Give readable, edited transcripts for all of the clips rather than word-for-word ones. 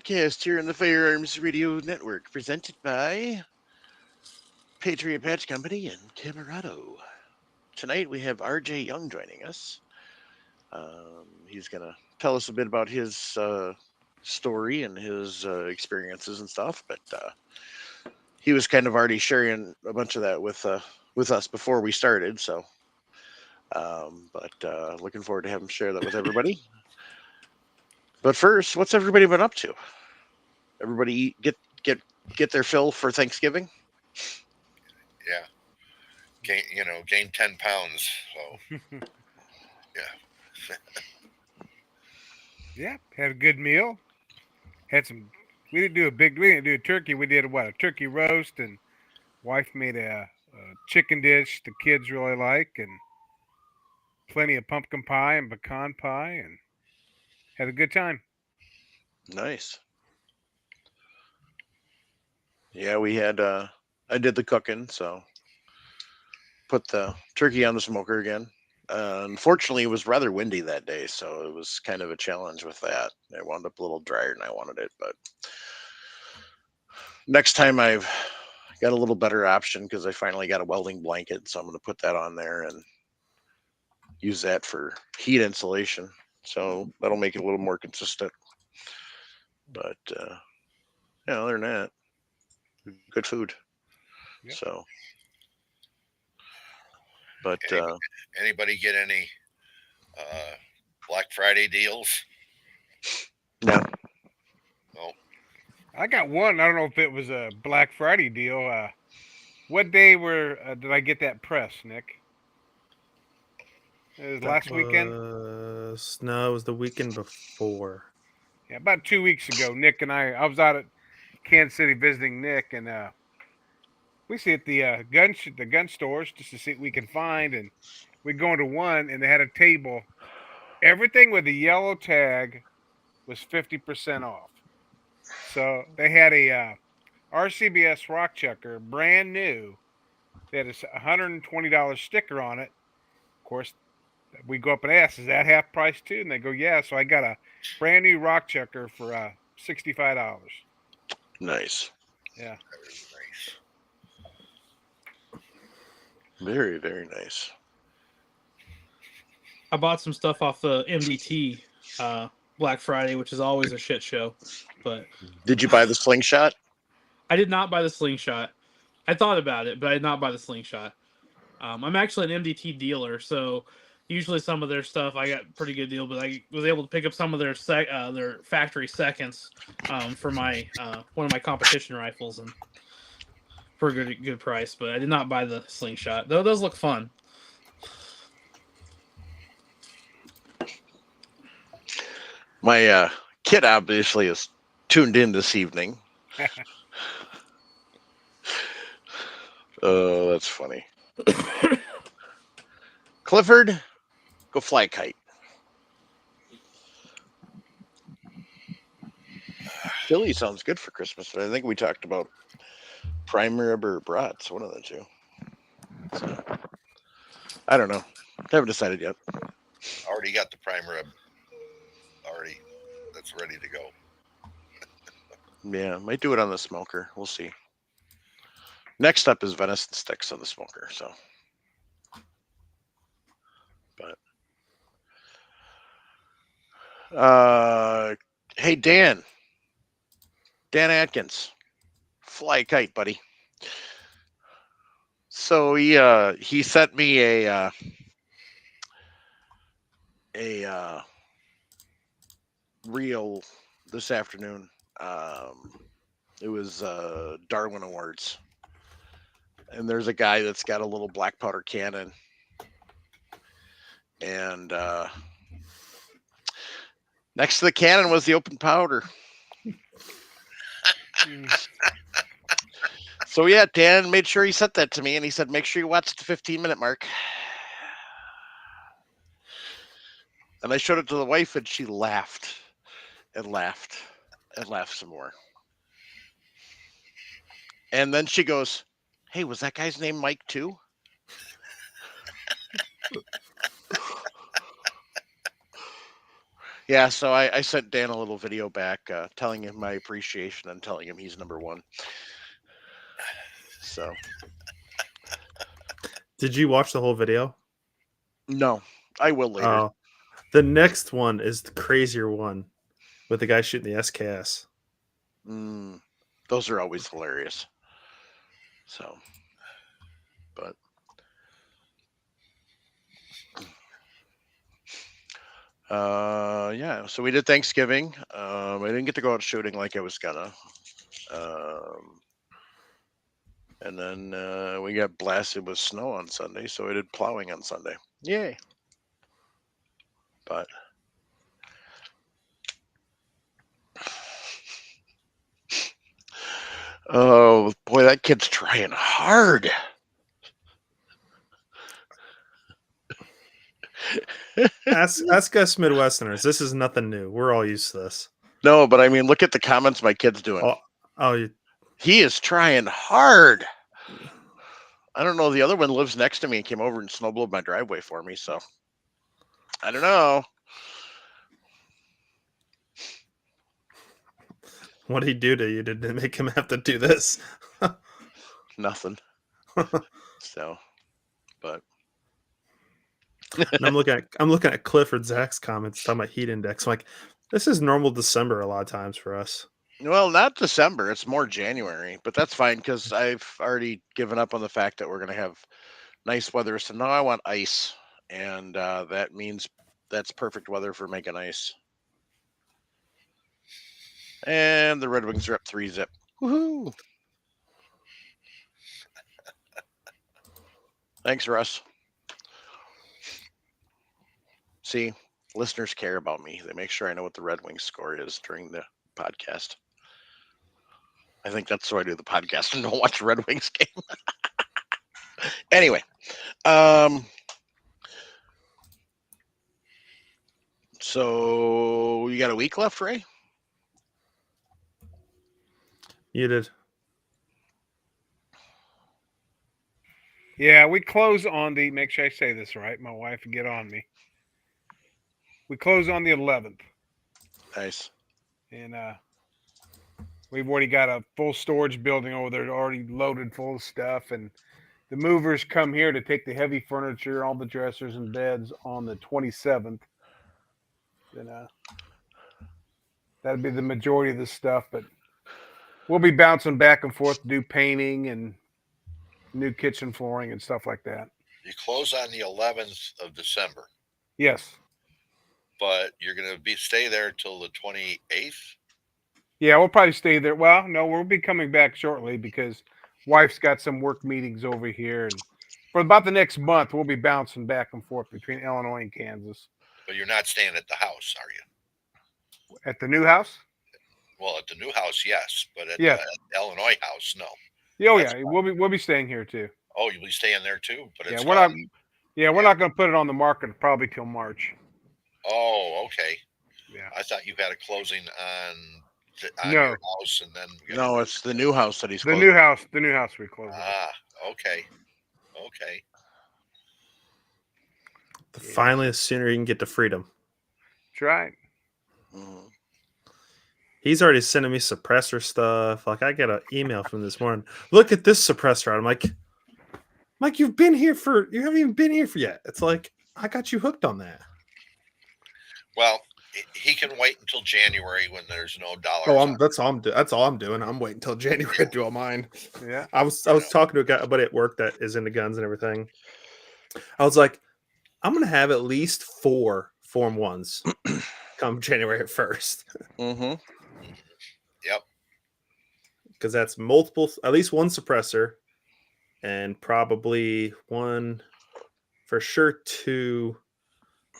podcast here on the Firearms Radio Network, presented by Patriot Patch Company and Camarado. Tonight we have RJ Young joining us. He's going to tell us a bit about his story and his experiences and stuff, but he was kind of already sharing a bunch of that with us before we started, so looking forward to having him share that with everybody. But first, what's everybody been up to? Everybody get their fill for Thanksgiving? Yeah. Gained 10 pounds. So, yeah. Yeah, had a good meal. Had some. We didn't do a turkey. We did a turkey roast, and wife made a chicken dish the kids really like, and plenty of pumpkin pie and pecan pie, and had a good time. Nice. Yeah, we had. I did the cooking, so put the turkey on the smoker again. Unfortunately, it was rather windy that day, so it was kind of a challenge with that. It wound up a little drier than I wanted it, but next time I've got a little better option because I finally got a welding blanket, so I'm going to put that on there and use that for heat insulation. So that'll make it a little more consistent. But other than that, good food. Yep. So, but anybody get any Black Friday deals? no. No. I got one. I don't know if it was a Black Friday deal. What day did I get that press, Nick? It was last weekend? No, it was the weekend before. Yeah, about 2 weeks ago. Nick and I was out at Kansas City visiting Nick, and we see at the gun stores just to see what we can find, and we go into one, and they had a table. Everything with a yellow tag was 50% off. So they had a RCBS rock checker, brand new. They had a $120 sticker on it. Of course, we go up and ask, "Is that half price too?" And they go, "Yeah." So I got a brand new rock checker for $65. Nice. Yeah. That is nice. Very, very nice. I bought some stuff off the MDT Black Friday, which is always a shit show. But did you buy the slingshot? I did not buy the slingshot. I thought about it, but I did not buy the slingshot. I'm actually an MDT dealer, so usually some of their stuff I got pretty good deal. But I was able to pick up some of their factory seconds for my one of my competition rifles and for a good price. But I did not buy the slingshot, though. Those look fun. My kid obviously is tuned in this evening. Oh, that's funny. Clifford, go fly a kite. Philly sounds good for Christmas, but I think we talked about prime rib or brats, one of the two. So, I don't know. Haven't decided yet. Already got the prime rib. Already, that's ready to go. Yeah, might do it on the smoker. We'll see. Next up is venison sticks on the smoker. So, but hey Dan Atkins, fly a kite, buddy. So he sent me a reel this afternoon. It was Darwin Awards, and there's a guy that's got a little black powder cannon, and next to the cannon was the open powder. So yeah, Dan made sure he sent that to me, and he said, make sure you watch the 15-minute mark. And I showed it to the wife, and she laughed and laughed and laughed some more. And then she goes, hey, was that guy's name Mike too? Yeah, so I sent Dan a little video back telling him my appreciation and telling him he's number one. So Did you watch the whole video? no, I will later. The next one is the crazier one with the guy shooting the SKS. Those are always hilarious. So, but yeah. So we did Thanksgiving. I didn't get to go out shooting like I was gonna. And then we got blasted with snow on Sunday, so I did plowing on Sunday. Yay! But oh boy, that kid's trying hard. Ask us Midwesterners. This is nothing new. We're all used to this. No, but I mean, look at the comments my kid's doing. He is trying hard. I don't know. The other one lives next to me and came over and snowblowed my driveway for me. So I don't know. What did he do to you to make him have to do this? Nothing. So, but and I'm looking at Clifford Zach's comments talking about heat index. I'm like, this is normal December a lot of times for us. Well, not December. It's more January, but that's fine because I've already given up on the fact that we're going to have nice weather. So now I want ice, and that means that's perfect weather for making ice. And the Red Wings are up 3-0. Woohoo! Thanks, Russ. See, listeners care about me. They make sure I know what the Red Wings score is during the podcast. I think that's why I do the podcast and don't watch the Red Wings game. Anyway, so you got a week left, Ray? You did. Yeah, we close on the. Make sure I say this right. My wife will get on me. We close on the 11th. Nice. And we've already got a full storage building over there, already loaded full of stuff. And the movers come here to take the heavy furniture, all the dressers and beds on the 27th. Then that'd be the majority of the stuff. But we'll be bouncing back and forth to do painting and new kitchen flooring and stuff like that. You close on the 11th of December. Yes. But you're going to stay there till the 28th? Yeah, we'll probably stay there. Well, no, we'll be coming back shortly because wife's got some work meetings over here. And for about the next month, we'll be bouncing back and forth between Illinois and Kansas. But you're not staying at the house, are you? At the new house? Well, at the new house, yes. But at Yeah. the Illinois house, no. Oh, yeah. We'll be staying here too. Oh, you'll be staying there too? But it's we're not going to put it on the market probably till March. Oh, okay. Yeah. I thought you had a closing on No. your house, and then No, it's the new house that he's the closing. new house. The new house we closed. Okay. Finally, the sooner you can get to freedom. That's right. Mhm. He's already sending me suppressor stuff. Like I got an email from this morning. Look at this suppressor. I'm like, Mike, you haven't even been here for yet. It's like I got you hooked on that. Well, he can wait until January when there's no dollars. Oh, that's all I'm doing. I'm waiting until January to do all mine. Yeah. I was talking to a guy, buddy at work that is into guns and everything. I was like, I'm gonna have at least 4 Form 1s come January 1st. Mm-hmm. Yep. Because that's multiple, at least one suppressor, and probably one, for sure, 2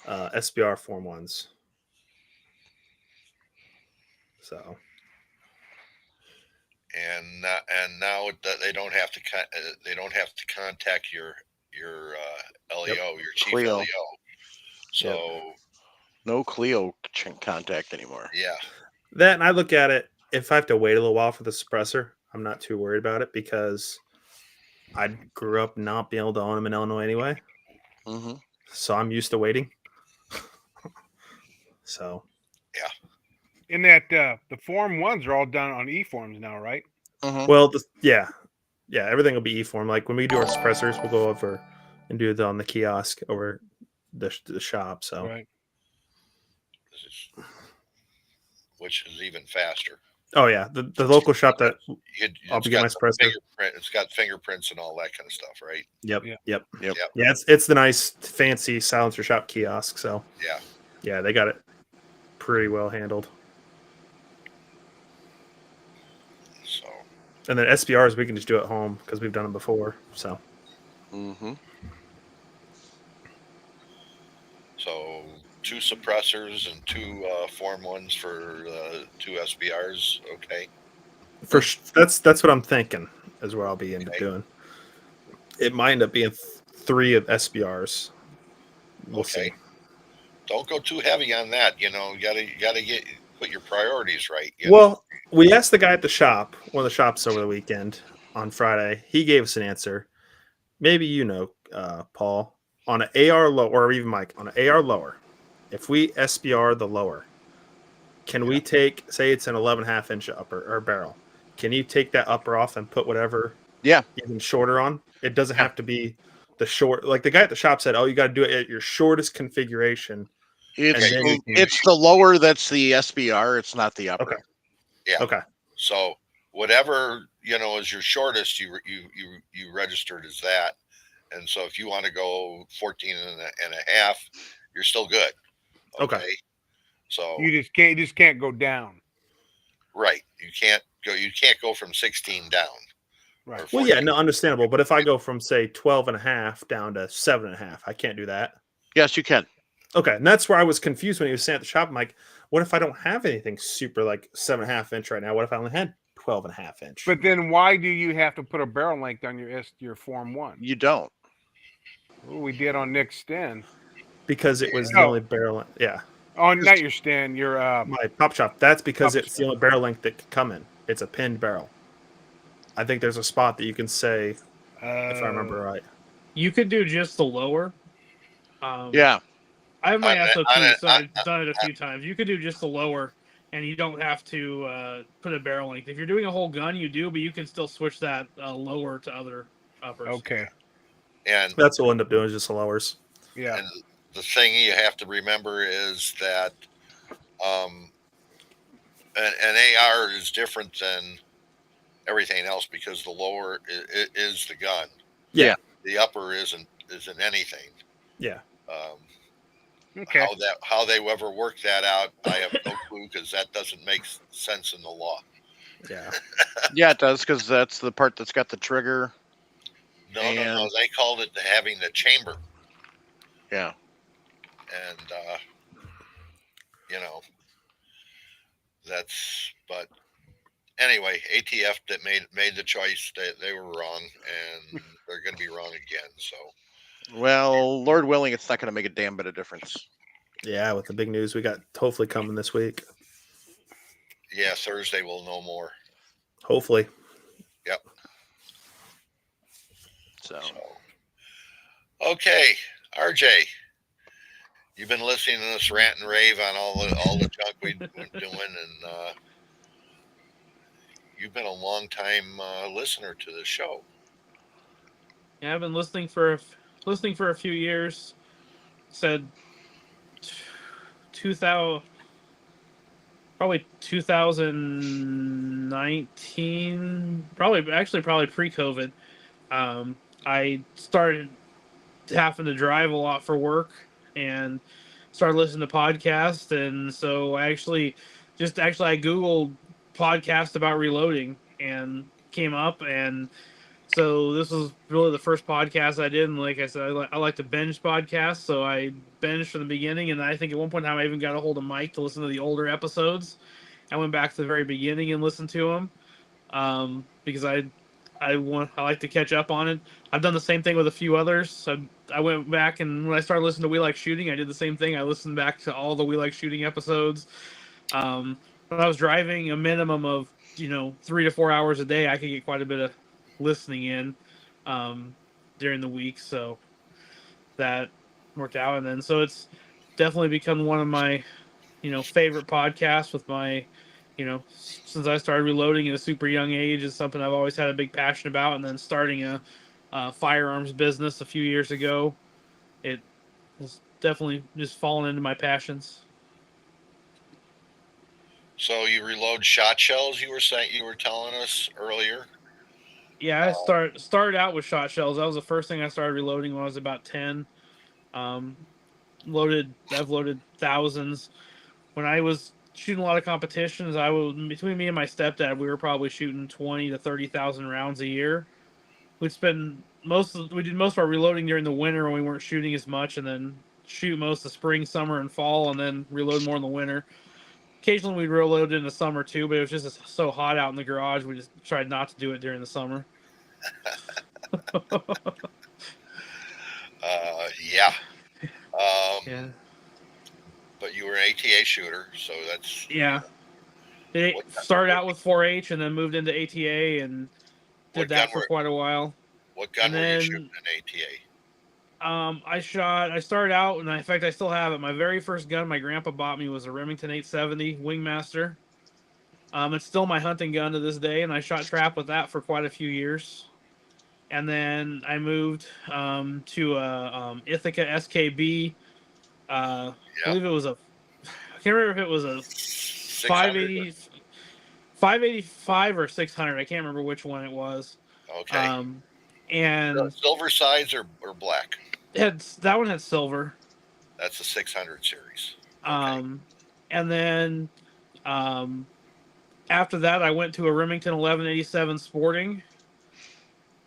SBR Form 1s. So. And now they don't have to contact your LEO, your chief Cleo. LEO. So no Cleo contact anymore. Yeah. That, and I look at it, if I have to wait a little while for the suppressor, I'm not too worried about it because I grew up not being able to own them in Illinois anyway. Mm-hmm. So I'm used to waiting. So in that the Form 1s are all done on E-forms now, right? Well, yeah, everything will be e-form. Like when we do our suppressors, we'll go over and do it on the kiosk over the shop. So Right. Which is even faster. oh yeah, the local shop that I'll It's be getting my got suppressor. it's got fingerprints and all that kind of stuff, right? Yep. Yeah. Yep. Yep. Yeah, it's the nice fancy silencer shop kiosk. So Yeah. yeah, they got it pretty well handled. So And then SBRs we can just do at home because we've done them before. So so 2 suppressors and 2 Form 1s for 2 SBRs. Okay. that's what I'm thinking is what I'll be end up doing. It might end up being 3 of SBRs. We'll see. Don't go too heavy on that. You know, you gotta put your priorities right. Well, we asked the guy at the shop, one of the shops over the weekend on Friday. He gave us an answer. Maybe Paul, on an AR low, or even Mike, on an AR lower, if we SBR the lower, can we take, say it's an 11.5 inch upper or barrel? Can you take that upper off and put whatever even shorter on? It doesn't have to be the short. Like the guy at the shop said, oh, you got to do it at your shortest configuration. It's the lower that's the SBR. It's not the upper. Okay. Yeah. Okay. So whatever is your shortest, you registered as that, and so if you want to go 14 and a half, you're still good. Okay. So you just can't go down. Right. You can't go from 16 down. Right. Well, yeah, no, understandable. But if I go from say 12.5 down to 7.5, I can't do that. Yes, you can. Okay, and that's where I was confused when he was saying at the shop. I'm like, what if I don't have anything super like 7.5 inch right now? What if I only had 12.5 inch? But then why do you have to put a barrel length on your Form 1? You don't. Well, we did on Nick's stand. Because it was the only barrel. Yeah. Oh, not your stand. Your my pop shop. That's because it's the only barrel length that can come in. It's a pinned barrel. I think there's a spot that you can say, if I remember right. You could do just the lower. Yeah. I have my SOP, so I've done it a few times. You could do just the lower, and you don't have to put a barrel length. If you're doing a whole gun, you do, but you can still switch that lower to other uppers. Okay. And that's what we'll end up doing is just the lowers. Yeah. And the thing you have to remember is that an AR is different than everything else because the lower is the gun. Yeah. The upper isn't anything. Yeah. Okay. How they ever work that out, I have no clue because that doesn't make sense in the law. Yeah. Yeah, it does because that's the part that's got the trigger. No. They called it having the chamber. Yeah. And but anyway, ATF that made the choice. They were wrong, and they're going to be wrong again. So, well, Lord willing, it's not going to make a damn bit of difference. Yeah, with the big news we got hopefully coming this week. Yeah, Thursday we'll know more. Hopefully. Yep. So. Okay, RJ, you've been listening to us rant and rave on all the junk we've been doing, and you've been a long time listener to the show. Yeah, I've been listening for a few years. Said 2019, probably pre-COVID. I started having to drive a lot for work and started listening to podcasts, and so I Googled podcast about reloading and came up, and so this was really the first podcast I did. And like I said, I like to binge podcasts, so I binged from the beginning. And I think at one point in time I even got a hold of Mike to listen to the older episodes. I went back to the very beginning and listened to them because I like to catch up on it. I've done the same thing with a few others. So I went back, and when I started listening to We Like Shooting, I did the same thing. I listened back to all the We Like Shooting episodes. When I was driving a minimum of 3 to 4 hours a day, I could get quite a bit of listening in during the week, so that worked out. And then so it's definitely become one of my favorite podcasts with my, since I started reloading at a super young age is something I've always had a big passion about. And then starting a firearms business a few years ago, it was definitely just fallen into my passions. So you reload shot shells. You were telling us earlier. Yeah, I started out with shot shells. That was the first thing I started reloading when I was about 10. Um, I've loaded thousands. When I was shooting a lot of competitions, I was between me and my stepdad, we were probably shooting 20 to 30,000 rounds a year. We did most of our reloading during the winter when we weren't shooting as much, and then shoot most of spring, summer, and fall, and then reload more in the winter. Occasionally we'd reload in the summer too, but it was just so hot out in the garage, we just tried not to do it during the summer. Yeah. Yeah. But you were an ATA shooter, so that's Yeah. They what started what, out with 4-H and then moved into ATA and did what gun that for were quite a while. what And gun were you shooting then in ATA? I started out, and in fact, I still have it. My very first gun my grandpa bought me was a Remington 870 Wingmaster. It's still my hunting gun to this day, and I shot trap with that for quite a few years. And then I moved to a Ithaca SKB. I Yeah, believe it was I can't remember if it was a 600. 580, 585 or 600. I can't remember which one it was. Okay, Um, and silver sides or black. that one had silver. That's the 600 series. Okay, Um, and then um, after that, I went to a Remington 1187 Sporting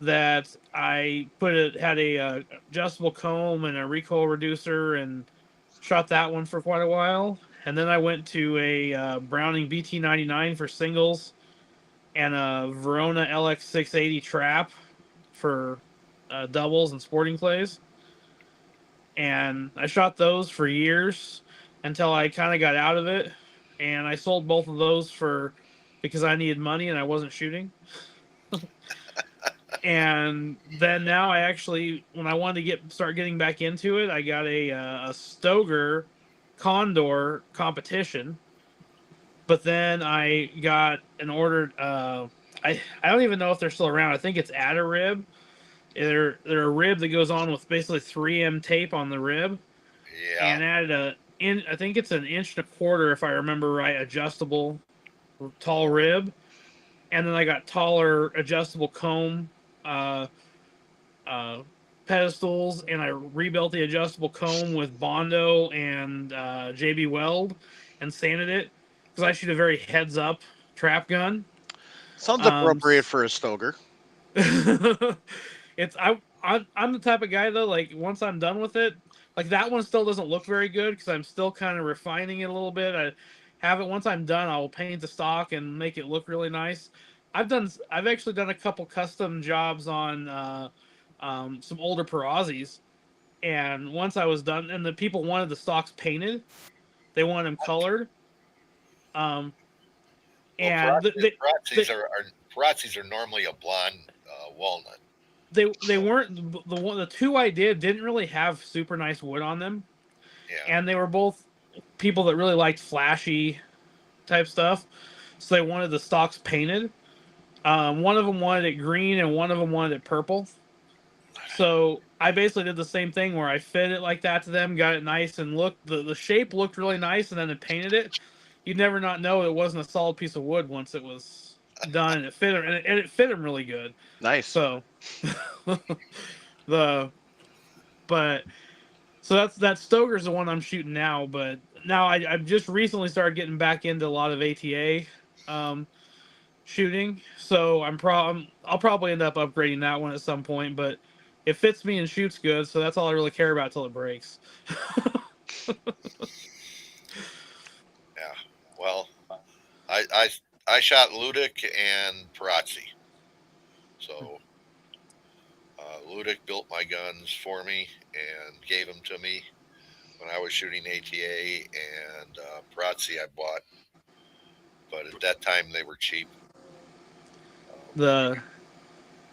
that I had a adjustable comb and a recoil reducer and shot that one for quite a while. And then I went to a Browning BT99 for singles and a Verona LX680 trap for doubles and sporting clays. And I shot those for years until I kind of got out of it, and I sold both of those because I needed money and I wasn't shooting. And then now I actually, when I wanted to start getting back into it, I got a Stoger Condor competition. But then I got an ordered. I don't even know if they're still around. I think it's Add-A-Rib. They're a rib that goes on with basically 3M tape on the rib, yeah. and added I think it's an inch and a quarter if I remember right, adjustable tall rib, and then I got taller adjustable comb uh, uh, pedestals, and I rebuilt the adjustable comb with Bondo and JB Weld, and sanded it because I shoot a very heads up trap gun. Sounds Um, appropriate for a Stoger. it's I'm the type of guy though. Like once I'm done with it, like that one still doesn't look very good because I'm still kind of refining it a little bit. I have it once I'm done. I'll paint the stock and make it look really nice. I've actually done a couple custom jobs on some older Perazzi's, and once I was done, and the people wanted the stocks painted, they wanted them colored. Um, Well, and they, Parazzis are normally a blonde walnut. they So weren't the two I did didn't really have super nice wood on them, yeah, and they were both people that really liked flashy type stuff, so they wanted the stocks painted. One of them wanted it green and one of them wanted it purple. So I basically did the same thing where I fit it like that to them, got it nice and looked the shape looked really nice, and then I painted it. You'd never not know it wasn't a solid piece of wood once it was done, and it fit him, and it fit him really good. Nice. So the but so that Stoker's the one I'm shooting now. But now I've just recently started getting back into a lot of ATA shooting, so I'll probably end up upgrading that one at some point. But it fits me and shoots good, so that's all I really care about till it breaks. yeah. Well, I I I shot Ludic and Parazzi. So Ludic built my guns for me and gave them to me when I was shooting ATA, and Parazzi I bought, but at that time they were cheap. The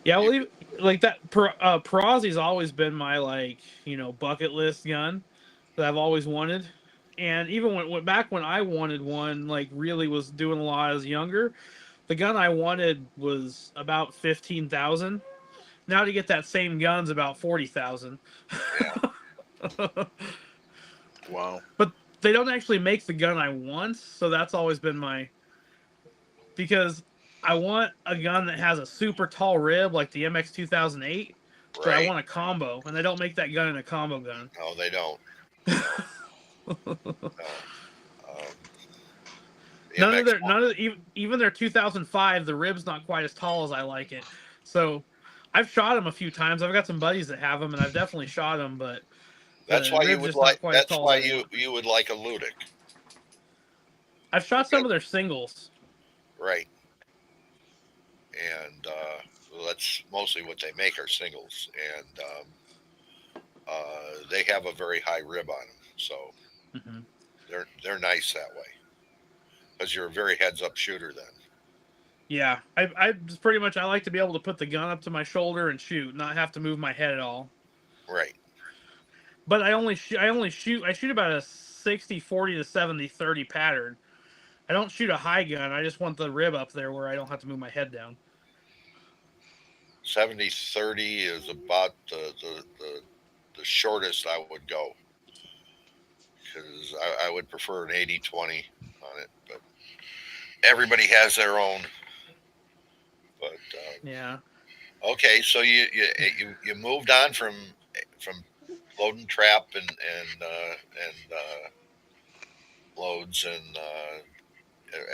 Yeah, You well, like that. Perazzi's always been my bucket list gun that I've always wanted, And even back when I wanted one, like really was doing a lot as younger, the gun I wanted was about 15,000. Now to get that same gun's about 40,000. Yeah. Wow. But they don't actually make the gun I want, so that's always been my, because I want a gun that has a super tall rib like the MX 2008, but I Right. want a combo, and they don't make that gun in a combo gun. No, they don't. No. Um, the MX. None of even their 2005, the rib's not quite as tall as I like it. So I've shot them a few times. I've got some buddies that have them, and I've definitely shot them, but That's the why you rib's would just not like. quite as That's tall why as I want. you would like a Ludic. I've shot some of their singles. Right. And well, that's mostly what they make are singles, and they have a very high rib on them, so Mm-hmm. they're nice that way because you're a very heads up shooter then. Yeah, I just pretty much I like to be able to put the gun up to my shoulder and shoot, not have to move my head at all. Right. But I shoot about a 60-40 to 70-30 pattern. I don't shoot a high gun. I just want the rib up there where I don't have to move my head down. 70-30 is about the shortest I would go because I would prefer an 80-20 on it, but everybody has their own. But Yeah. okay, so you moved on from loading trap and loads and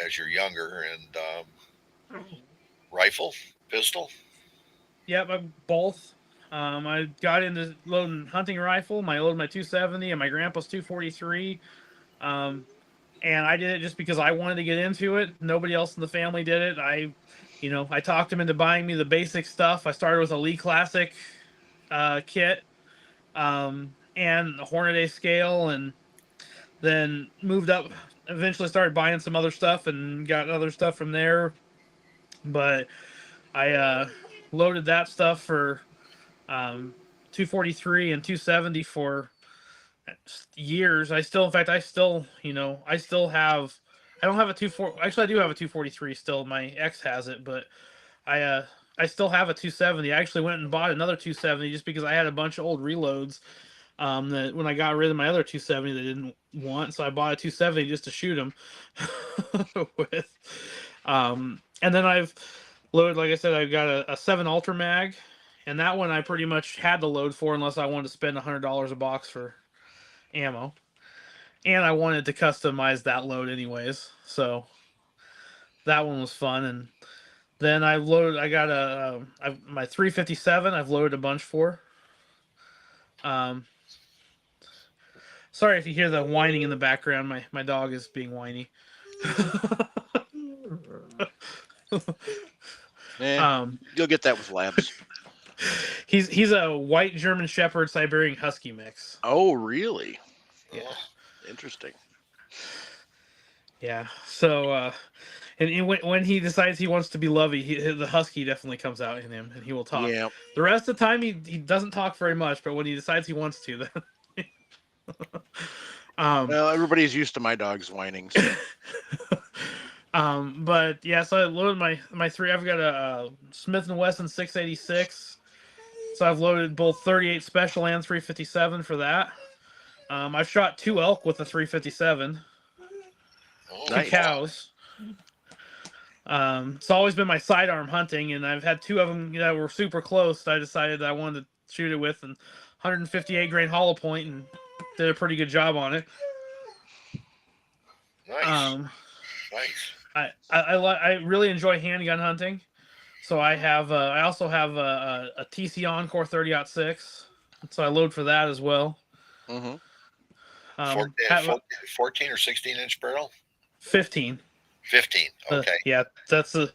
as you're younger and rifle, pistol. Yep, I'm both. I got into loading hunting rifle. I loaded my 270 and my grandpa's 243. And I did it just because I wanted to get into it. Nobody else in the family did it. I talked him into buying me the basic stuff. I started with a Lee Classic kit and a Hornady scale, and then moved up. Eventually started buying some other stuff and got other stuff from there. But I loaded that stuff for 243 and 270 for years. In fact, I still have. I don't have a 24. Actually, I do have a 243 still. My ex has it, but I still have a 270. I actually went and bought another 270 just because I had a bunch of old reloads. That when I got rid of my other 270, they didn't want, so I bought a 270 just to shoot them with. And then I've loaded, like I said, I've got a 7 Ultra Mag, and that one I pretty much had to load for unless I wanted to spend $100 a box for ammo, and I wanted to customize that load anyways, so that one was fun. And then I got my 357. I've loaded a bunch for. Sorry if you hear the whining in the background. My dog is being whiny. You'll get that with labs. He's a white German Shepherd Siberian Husky mix. Oh, really? Yeah. Interesting. Yeah. So, and when he decides he wants to be lovey, the husky definitely comes out in him, and he will talk. Yeah. The rest of the time, he doesn't talk very much, but when he decides he wants to, then. Well, everybody's used to my dog's whining. So. But yeah, so I loaded my 3. I've got a Smith & Wesson 686. So I've loaded both 38 special and 357 for that. I've shot 2 elk with the 357. Oh, 2 cows. It's always been my sidearm hunting, and I've had 2 of them that were super close. I decided I wanted to shoot it with, and 158 grain hollow point, and did a pretty good job on it. Nice. Nice. I really enjoy handgun hunting, so I also have a TC Encore 30-06, so I load for that as well. Mm-hmm. 14 or 16-inch barrel. 15. 15. Okay. Yeah, that's a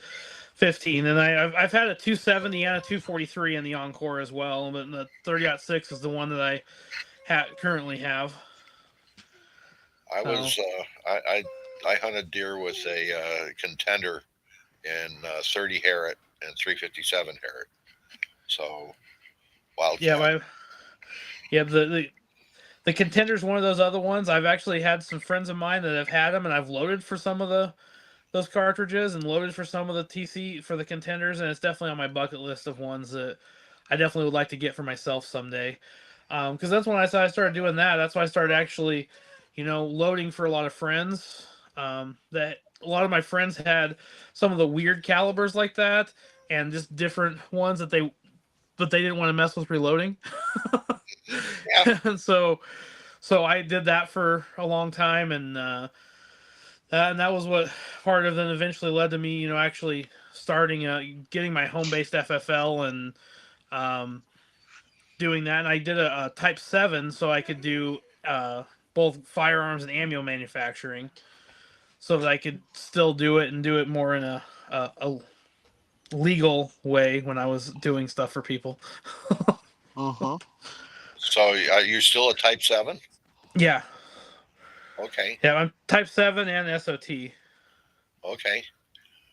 15, and I've had a 270 and a 243 in the Encore as well, but the 30-06 is the one that I currently have. I was I hunted deer with a contender in 30 Harriet and 357 Harriet. So wildcat. Yeah, the The Contender's one of those other ones. I've actually had some friends of mine that have had them, and I've loaded for some of those cartridges and loaded for some of the TC for the Contenders, and it's definitely on my bucket list of ones that I definitely would like to get for myself someday. Because that's when I started doing that. That's why I started actually, loading for a lot of friends. That a lot of my friends had some of the weird calibers like that, and just different ones that they didn't want to mess with reloading. Yeah. And so I did that for a long time, and that was what part of then eventually led to me, actually starting getting my home-based FFL and doing that. And I did a Type 7 so I could do both firearms and ammo manufacturing, so that I could still do it and do it more in a legal way when I was doing stuff for people. Uh-huh. So are you still a Type 7? Yeah. Okay. Yeah, I'm Type 7 and SOT. Okay.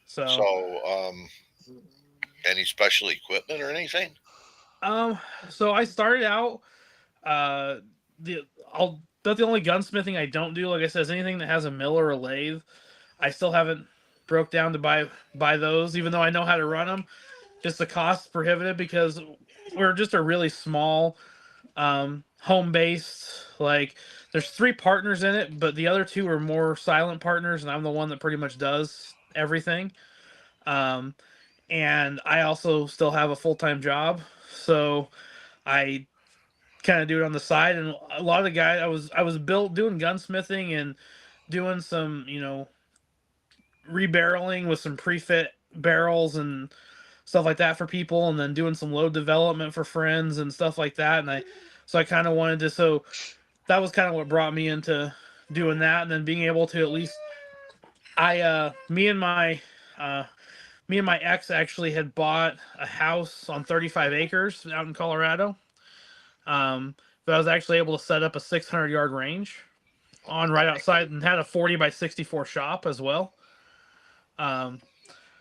So, So, any special equipment or anything? um, so I started out, uh, that's the only gunsmithing I don't do. Like I said, is anything that has a mill or a lathe. I still haven't broke down to buy those, even though I know how to run them. Just the cost prohibitive because we're just a really small, home based. Like, there's 3 partners in it, but the other 2 are more silent partners, and I'm the one that pretty much does everything. Um, and I also still have a full-time job, so I kind of do it on the side. And a lot of the guys, I was built doing gunsmithing and doing some, rebarreling with some pre-fit barrels and stuff like that for people, and then doing some load development for friends and stuff like that. And I kind of wanted to, so that was kind of what brought me into doing that, and then being able to at least, I uh me and my ex actually had bought a house on 35 acres out in Colorado. But I was actually able to set up a 600-yard range on right outside, and had a 40 by 64 shop as well. Um,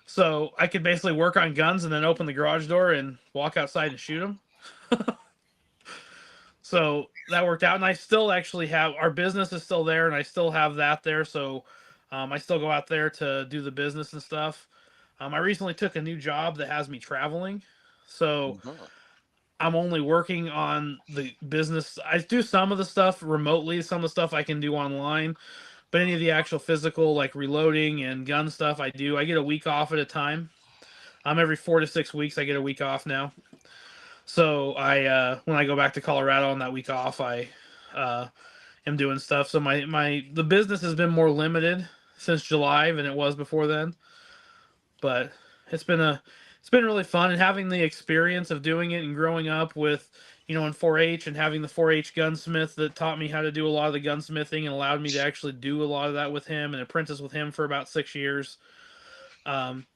so I could basically work on guns and then open the garage door and walk outside and shoot them. So that worked out, and I still actually have, our business is still there, and I still have that there. So I still go out there to do the business and stuff. I recently took a new job that has me traveling, so Uh-huh. I'm only working on the business. I do some of the stuff remotely, some of the stuff I can do online, but any of the actual physical, like reloading and gun stuff, I do. I get a week off at a time. Every 4 to 6 weeks, I get a week off now. So when I go back to Colorado on that week off, I uh, am doing stuff. So the business has been more limited since July than it was before then, but it's been really fun, and having the experience of doing it and growing up with, in 4-H, and having the 4-H gunsmith that taught me how to do a lot of the gunsmithing and allowed me to actually do a lot of that with him and apprentice with him for about 6 years. Um,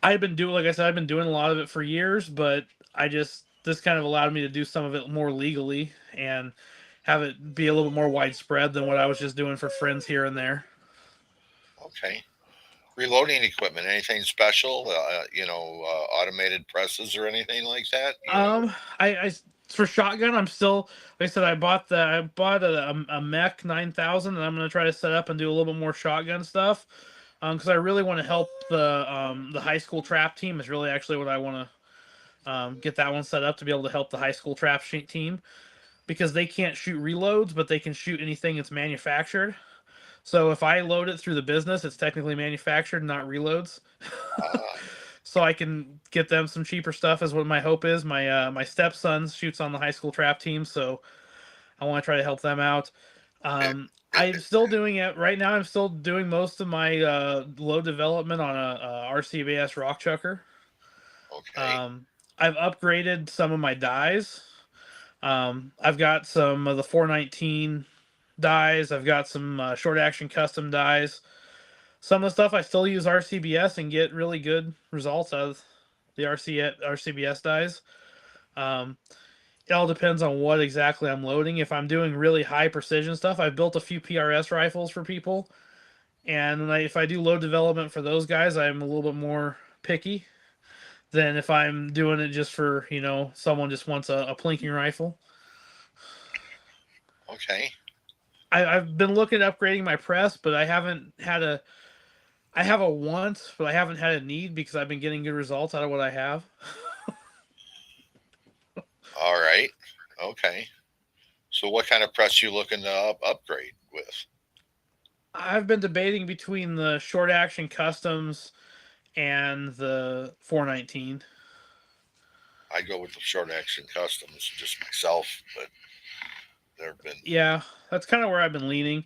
like I said, I've been doing a lot of it for years, but this kind of allowed me to do some of it more legally and have it be a little bit more widespread than what I was just doing for friends here and there. Okay. Reloading equipment, anything special? Automated presses or anything like that? I for shotgun, I'm still, like I said, I bought a Mech 9000, and I'm gonna try to set up and do a little bit more shotgun stuff, because I really want to help the high school trap team. Is really actually what I want to get that one set up to be able to help the high school trap team, because they can't shoot reloads, but they can shoot anything that's manufactured. So if I load it through the business, it's technically manufactured, not reloads. Uh, So I can get them some cheaper stuff, is what my hope is. My stepson shoots on the high school trap team, so I want to try to help them out. it, I'm still doing it right now. I'm still doing most of my load development on a RCBS rock chucker. okay. I've upgraded some of my dies. I've got some of the 419 dies. I've got some short action custom dies. Some of the stuff I still use RCBS and get really good results out of the RCBS dies. Um, it all depends on what exactly I'm loading. If I'm doing really high precision stuff, I've built a few PRS rifles for people, and if I do load development for those guys, I'm a little bit more picky than if I'm doing it just for, someone just wants a plinking rifle. Okay. I've been looking at upgrading my press, but I haven't had a. I have a want, but I haven't had a need because I've been getting good results out of what I have. All right. Okay. So what kind of press you looking to upgrade with? I've been debating between the short action customs and the 419. I go with the short action customs, just myself, but there have been. Yeah, that's kind of where I've been leaning.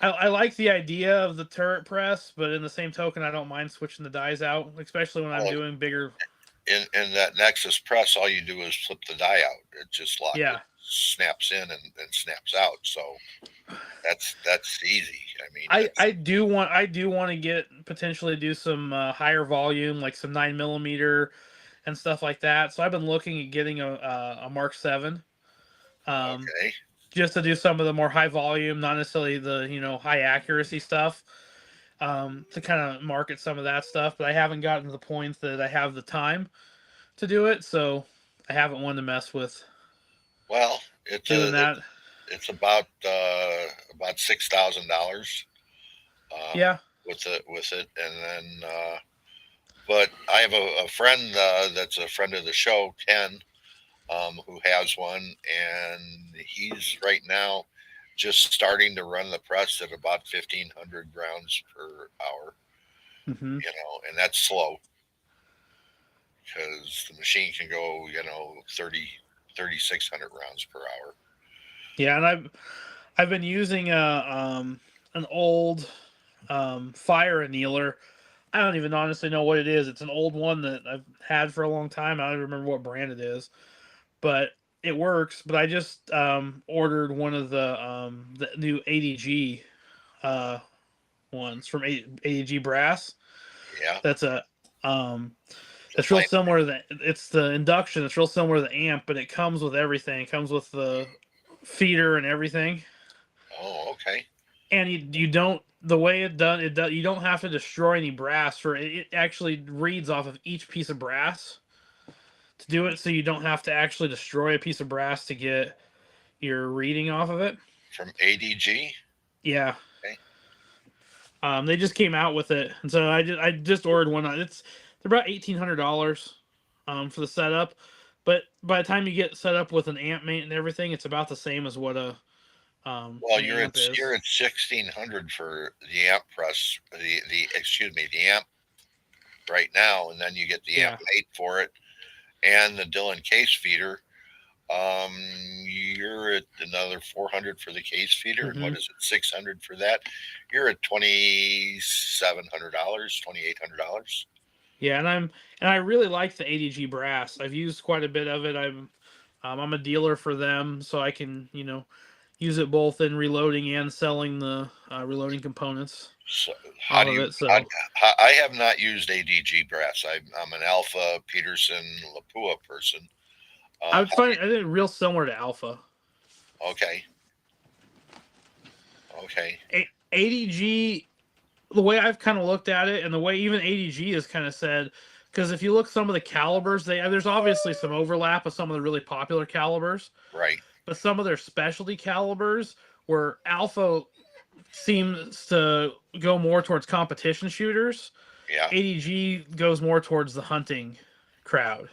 I like the idea of the turret press, but in the same token, I don't mind switching the dies out, especially when I'm Well, doing bigger. in that Nexus press, all you do is flip the die out. It just it Yeah, snaps in and snaps out. So that's easy. I mean, I do want to get potentially do some higher volume, like some 9mm and stuff like that. So I've been looking at getting a Mark 7. Um, okay. just to do some of the more high volume, not necessarily the high accuracy stuff, to kind of market some of that stuff. But I haven't gotten to the point that I have the time to do it, so I haven't wanted to mess with Well, doing that. it's about $6,000 uh, Yeah. with it, and then but I have a friend that's a friend of the show, Ken, who has one, and he's right now just starting to run the press at about 1,500 rounds per hour. Hmm. And that's slow because the machine can go 3,600 rounds per hour. Yeah, and I've been using an old fire annealer. I don't even honestly know what it is. It's an old one that I've had for a long time. I don't even remember what brand it is, but it works. But I just ordered one of the new ADG uh, ones from ADG Brass. Yeah, That's a um, the it's real flame. similar to it's the induction. It's real similar to the amp, but it comes with everything. It comes with the feeder and everything. Oh, okay. And you don't the way it does you don't have to destroy any brass for it. It actually reads off of each piece of brass to do it, so you don't have to actually destroy a piece of brass to get your reading off of it. From ADG. Yeah. Okay. They just came out with it, and so I just ordered one. They're about $1,800 for the setup, but by the time you get set up with an amp mate and everything, it's about the same as what Well, an amp you're is. at 1,600 for the amp press. The excuse me, the amp right now, and then you get the amp Yeah. mate for it and the Dylan case feeder. Um, you're at another 400 for the case feeder, and Hmm. what is it, 600 for that? You're at $2,700, $2,800. Yeah, and I really like the ADG brass. I've used quite a bit of it. I'm a dealer for them, so I can use it both in reloading and selling the reloading components So how off do of you? it. So I have not used ADG brass. I'm an Alpha Peterson Lapua person. I would How find it real similar to Alpha. okay, okay, ADG, the way I've kind of looked at it, and the way even ADG has kind of said, because if you look some of the calibers, there's obviously some overlap with some of the really popular calibers, right, but some of their specialty calibers where Alpha seems to go more towards competition shooters, yeah, ADG goes more towards the hunting crowd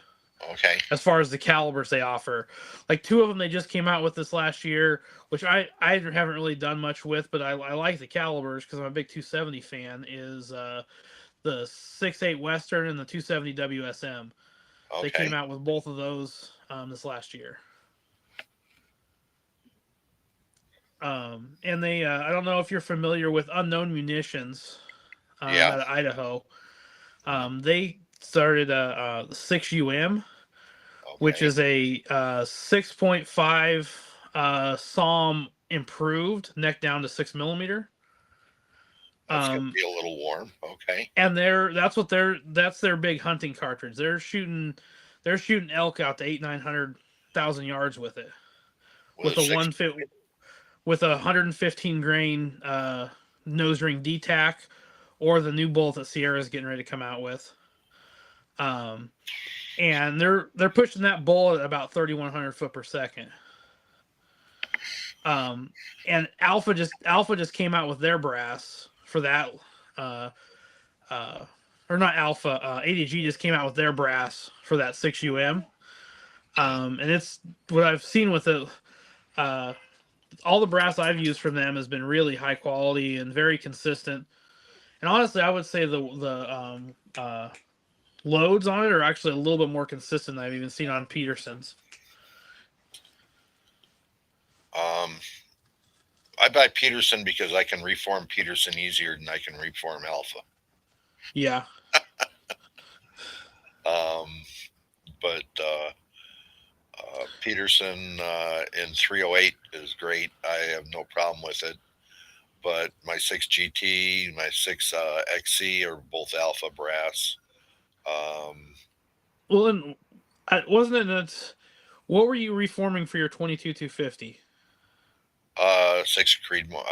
okay, as far as the calibers they offer. Like two of them they just came out with this last year, which I haven't really done much with, but I like the calibers because I'm a big 270 fan. Is the 6.8 Western and the 270 WSM. They came okay. out with both of those this last year. And they I don't know if you're familiar with Unknown Munitions Yeah, out of Idaho. They started a 6UM, which okay. is a 6.5 SAUM improved, neck down to 6mm. That's gonna Um, be a little warm. Okay. and that's their big hunting cartridge. They're shooting elk out to 800-900,000 yards with it, With a with a six. one fit with a 115 grain nose ring DTAC, or the new bolt that Sierra is getting ready to come out with. Um, and they're pushing that bull at about 3,100 foot per second. And Alpha just came out with their brass for that. Uh, or not Alpha. ADG just came out with their brass for that 6UM. And it's what I've seen with it. All the brass I've used from them has been really high quality and very consistent. And honestly, I would say the loads on it are actually a little bit more consistent than I've even seen on Peterson's. I buy Peterson because I can reform Peterson easier than I can reform Alpha. Yeah. But Peterson in 308 is great. I have no problem with it. But my 6 GT, my 6 XC are both Alpha brass. Well, then, wasn't it that? What were you reforming for your 22-250? 6 Creedmoor.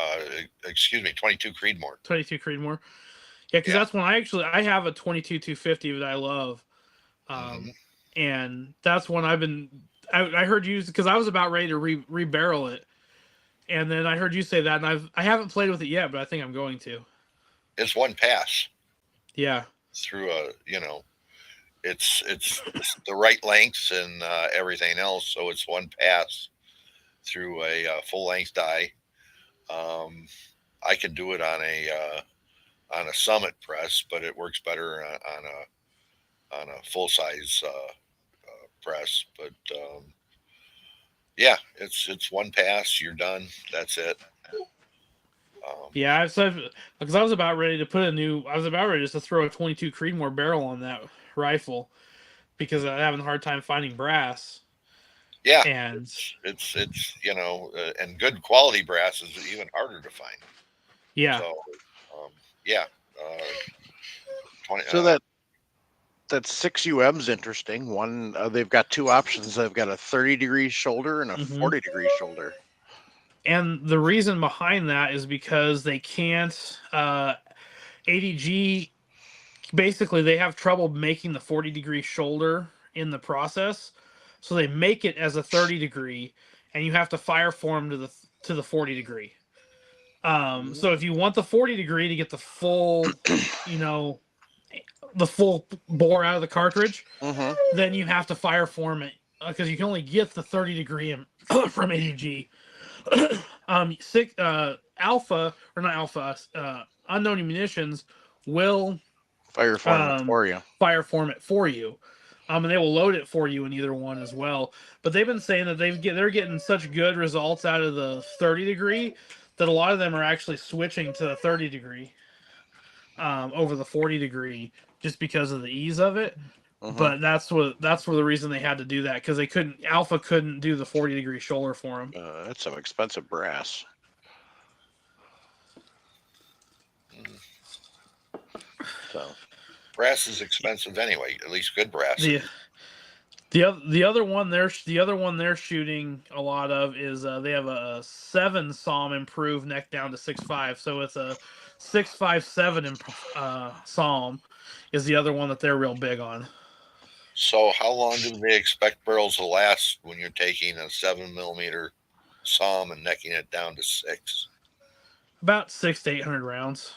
Excuse me, 22 Creedmoor. 22 Creedmoor. Yeah, because that's when I have a 22-250 that I love. And that's when I heard you, because I was about ready to rebarrel it, and then I heard you say that, and I haven't played with it yet, but I think I'm going to. It's one pass. Yeah. Through it's the right lengths and everything else, so it's one pass through a full length die. I can do it on a Summit press, but it works better on a full size press. But yeah, it's one pass. You're done. That's it. Yeah, because I was about ready to just to throw a 22 Creedmoor barrel on that rifle because I'm having a hard time finding brass. Yeah, and it's and good quality brass is even harder to find. Yeah. So yeah. 20, so that 6UM's interesting. One, they've got two options. They've got a 30-degree shoulder and a 40-degree shoulder. And the reason behind that is because they can't. ADG, basically, they have trouble making the 40-degree shoulder in the process, so they make it as a 30-degree, and you have to fire form to the 40-degree. So if you want the 40-degree to get the full, the full bore out of the cartridge, then you have to fire form it because you can only get the 30-degree from ADG. Alpha, or not Alpha, Unknown Munitions will fire form it for you. Fire form it for you. And they will load it for you in either one as well. But they've been saying that they're getting such good results out of the 30-degree that a lot of them are actually switching to the 30-degree over the 40-degree just because of the ease of it. But that's for the reason they had to do that, because Alpha couldn't do the 40-degree shoulder for them. That's some expensive brass. So brass is expensive anyway. At least good brass. The other one they're shooting a lot of is they have a 7 SAUM improved neck down to 6.5, so it's a 6.57 SAUM is the other one that they're real big on. So how long do they expect barrels to last when you're taking a 7mm SAUM and necking it down to 6? About 600 to 800 rounds.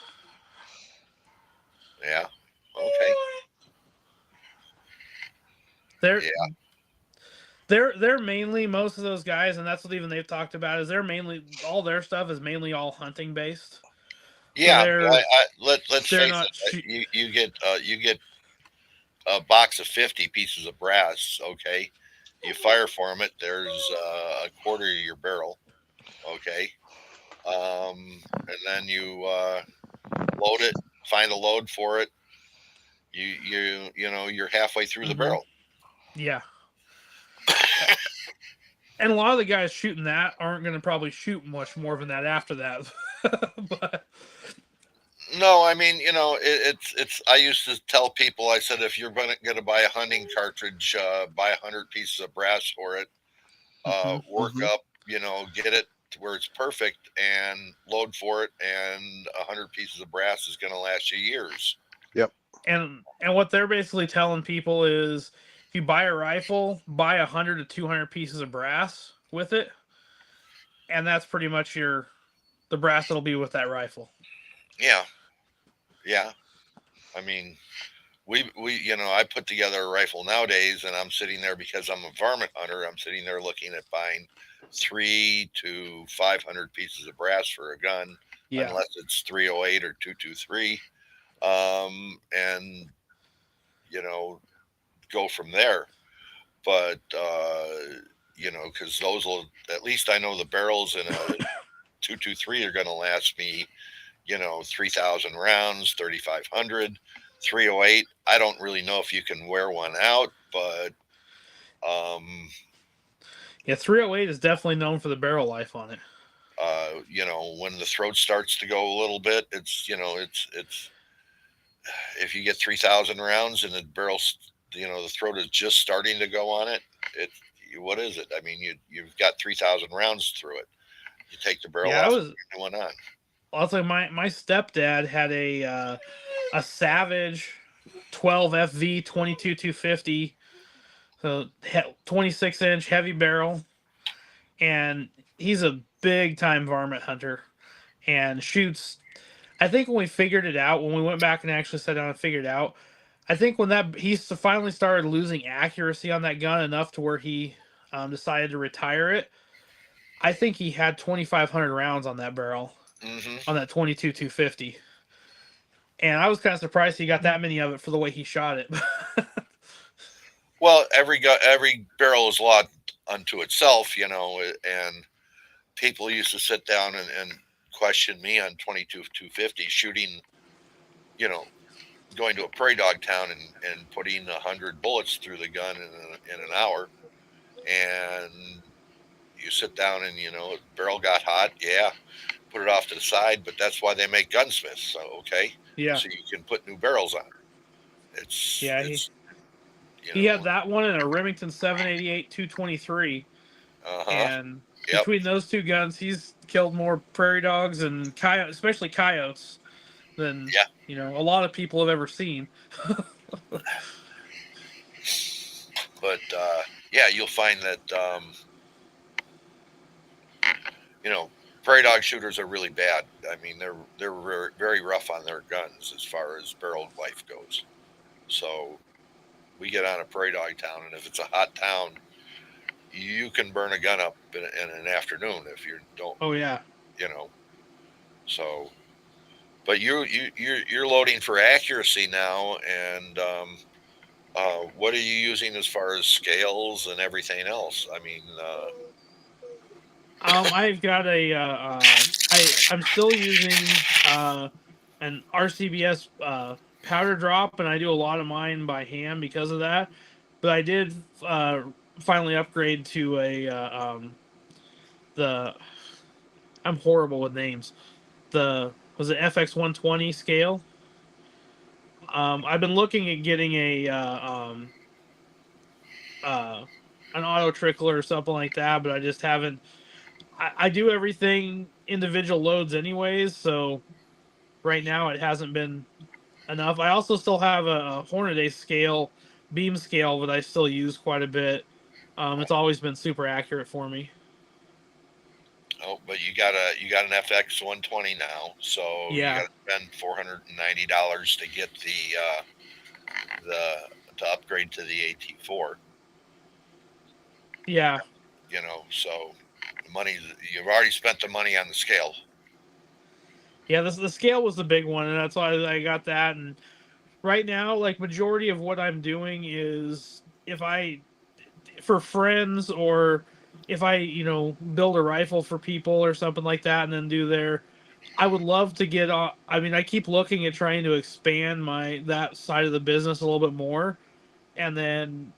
Yeah. Okay. They're mainly, most of those guys, and that's what even they've talked about, is they're mainly, all their stuff is mainly all hunting based. Yeah, so let's face it. You get a box of 50 pieces of brass. Okay, you fire form it. There's a quarter of your barrel. Okay, and then you load it. Find a load for it. You're halfway through the barrel. Yeah. And a lot of the guys shooting that aren't going to probably shoot much more than that after that. But no, I mean, it's. I used to tell people, I said, if you're going to buy a hunting cartridge, buy 100 pieces of brass for it, work up, get it to where it's perfect, and load for it, and 100 pieces of brass is going to last you years. Yep. And what they're basically telling people is, if you buy a rifle, buy 100 to 200 pieces of brass with it, and that's pretty much the brass that'll be with that rifle. Yeah, yeah. I mean, I put together a rifle nowadays, and I'm sitting there because I'm a varmint hunter. I'm sitting there looking at buying 3 to 500 pieces of brass for a gun, Yeah. unless it's 308 or 223, and go from there. But because those will, at least I know the barrels in a 223 are going to last me 3,000 rounds, 3,500. 308, I don't really know if you can wear one out, but um, Yeah, 308 is definitely known for the barrel life on it. when the throat starts to go a little bit, it's if you get 3,000 rounds and the barrel's, the throat is just starting to go on it, it what is it? I mean, you've got 3,000 rounds through it. You take the barrel Yeah, off, and put one on. Also, my stepdad had a Savage 12 FV 22 250, so 26-inch heavy barrel, and he's a big time varmint hunter and shoots. I think when we figured it out, when we went back and actually sat down and figured it out, I think when that he finally started losing accuracy on that gun enough to where he decided to retire it. I think he had 2,500 rounds on that barrel, on that 22 250. And I was kind of surprised he got that many of it for the way he shot it. Well, every barrel is a lot unto itself, and people used to sit down and question me on 22 250 shooting, you know, going to a prairie dog town and putting 100 bullets through the gun in an hour, and you sit down and the barrel got hot, yeah, put it off to the side, but that's why they make gunsmiths. So okay, Yeah, so you can put new barrels on. It's yeah. it's you He had know, that one and a Remington 788 223, uh huh, and yep. between those two guns, he's killed more prairie dogs and coyotes, especially coyotes, than Yeah, a lot of people have ever seen. but yeah, you'll find that you know, prairie dog shooters are really bad. I mean, they're very, very rough on their guns as far as barrel life goes. So we get on a prairie dog town, and if it's a hot town, you can burn a gun up in an afternoon if you don't, Oh yeah, you know. So, but you're loading for accuracy now, and what are you using as far as scales and everything else? I mean, I've got I'm still using an RCBS powder drop, and I do a lot of mine by hand because of that. But I did uh, finally upgrade to the I'm horrible with names. The was it FX 120 scale. I've been looking at getting uh, an auto trickler or something like that, but I just haven't. I do everything individual loads anyways, so right now it hasn't been enough. I also still have a Hornady scale, beam scale that I still use quite a bit. It's always been super accurate for me. oh, but you got an FX 120 now, so you Yeah, got to spend $490 to get the to upgrade to the AT4. yeah, So the money, you've already spent the money on the scale. yeah. The scale was the big one, and that's why I got that. And right now, like majority of what I'm doing is if I for friends or if I build a rifle for people or something like that, and then do their I would love to get on. I mean, I keep looking at trying to expand my that side of the business a little bit more, and then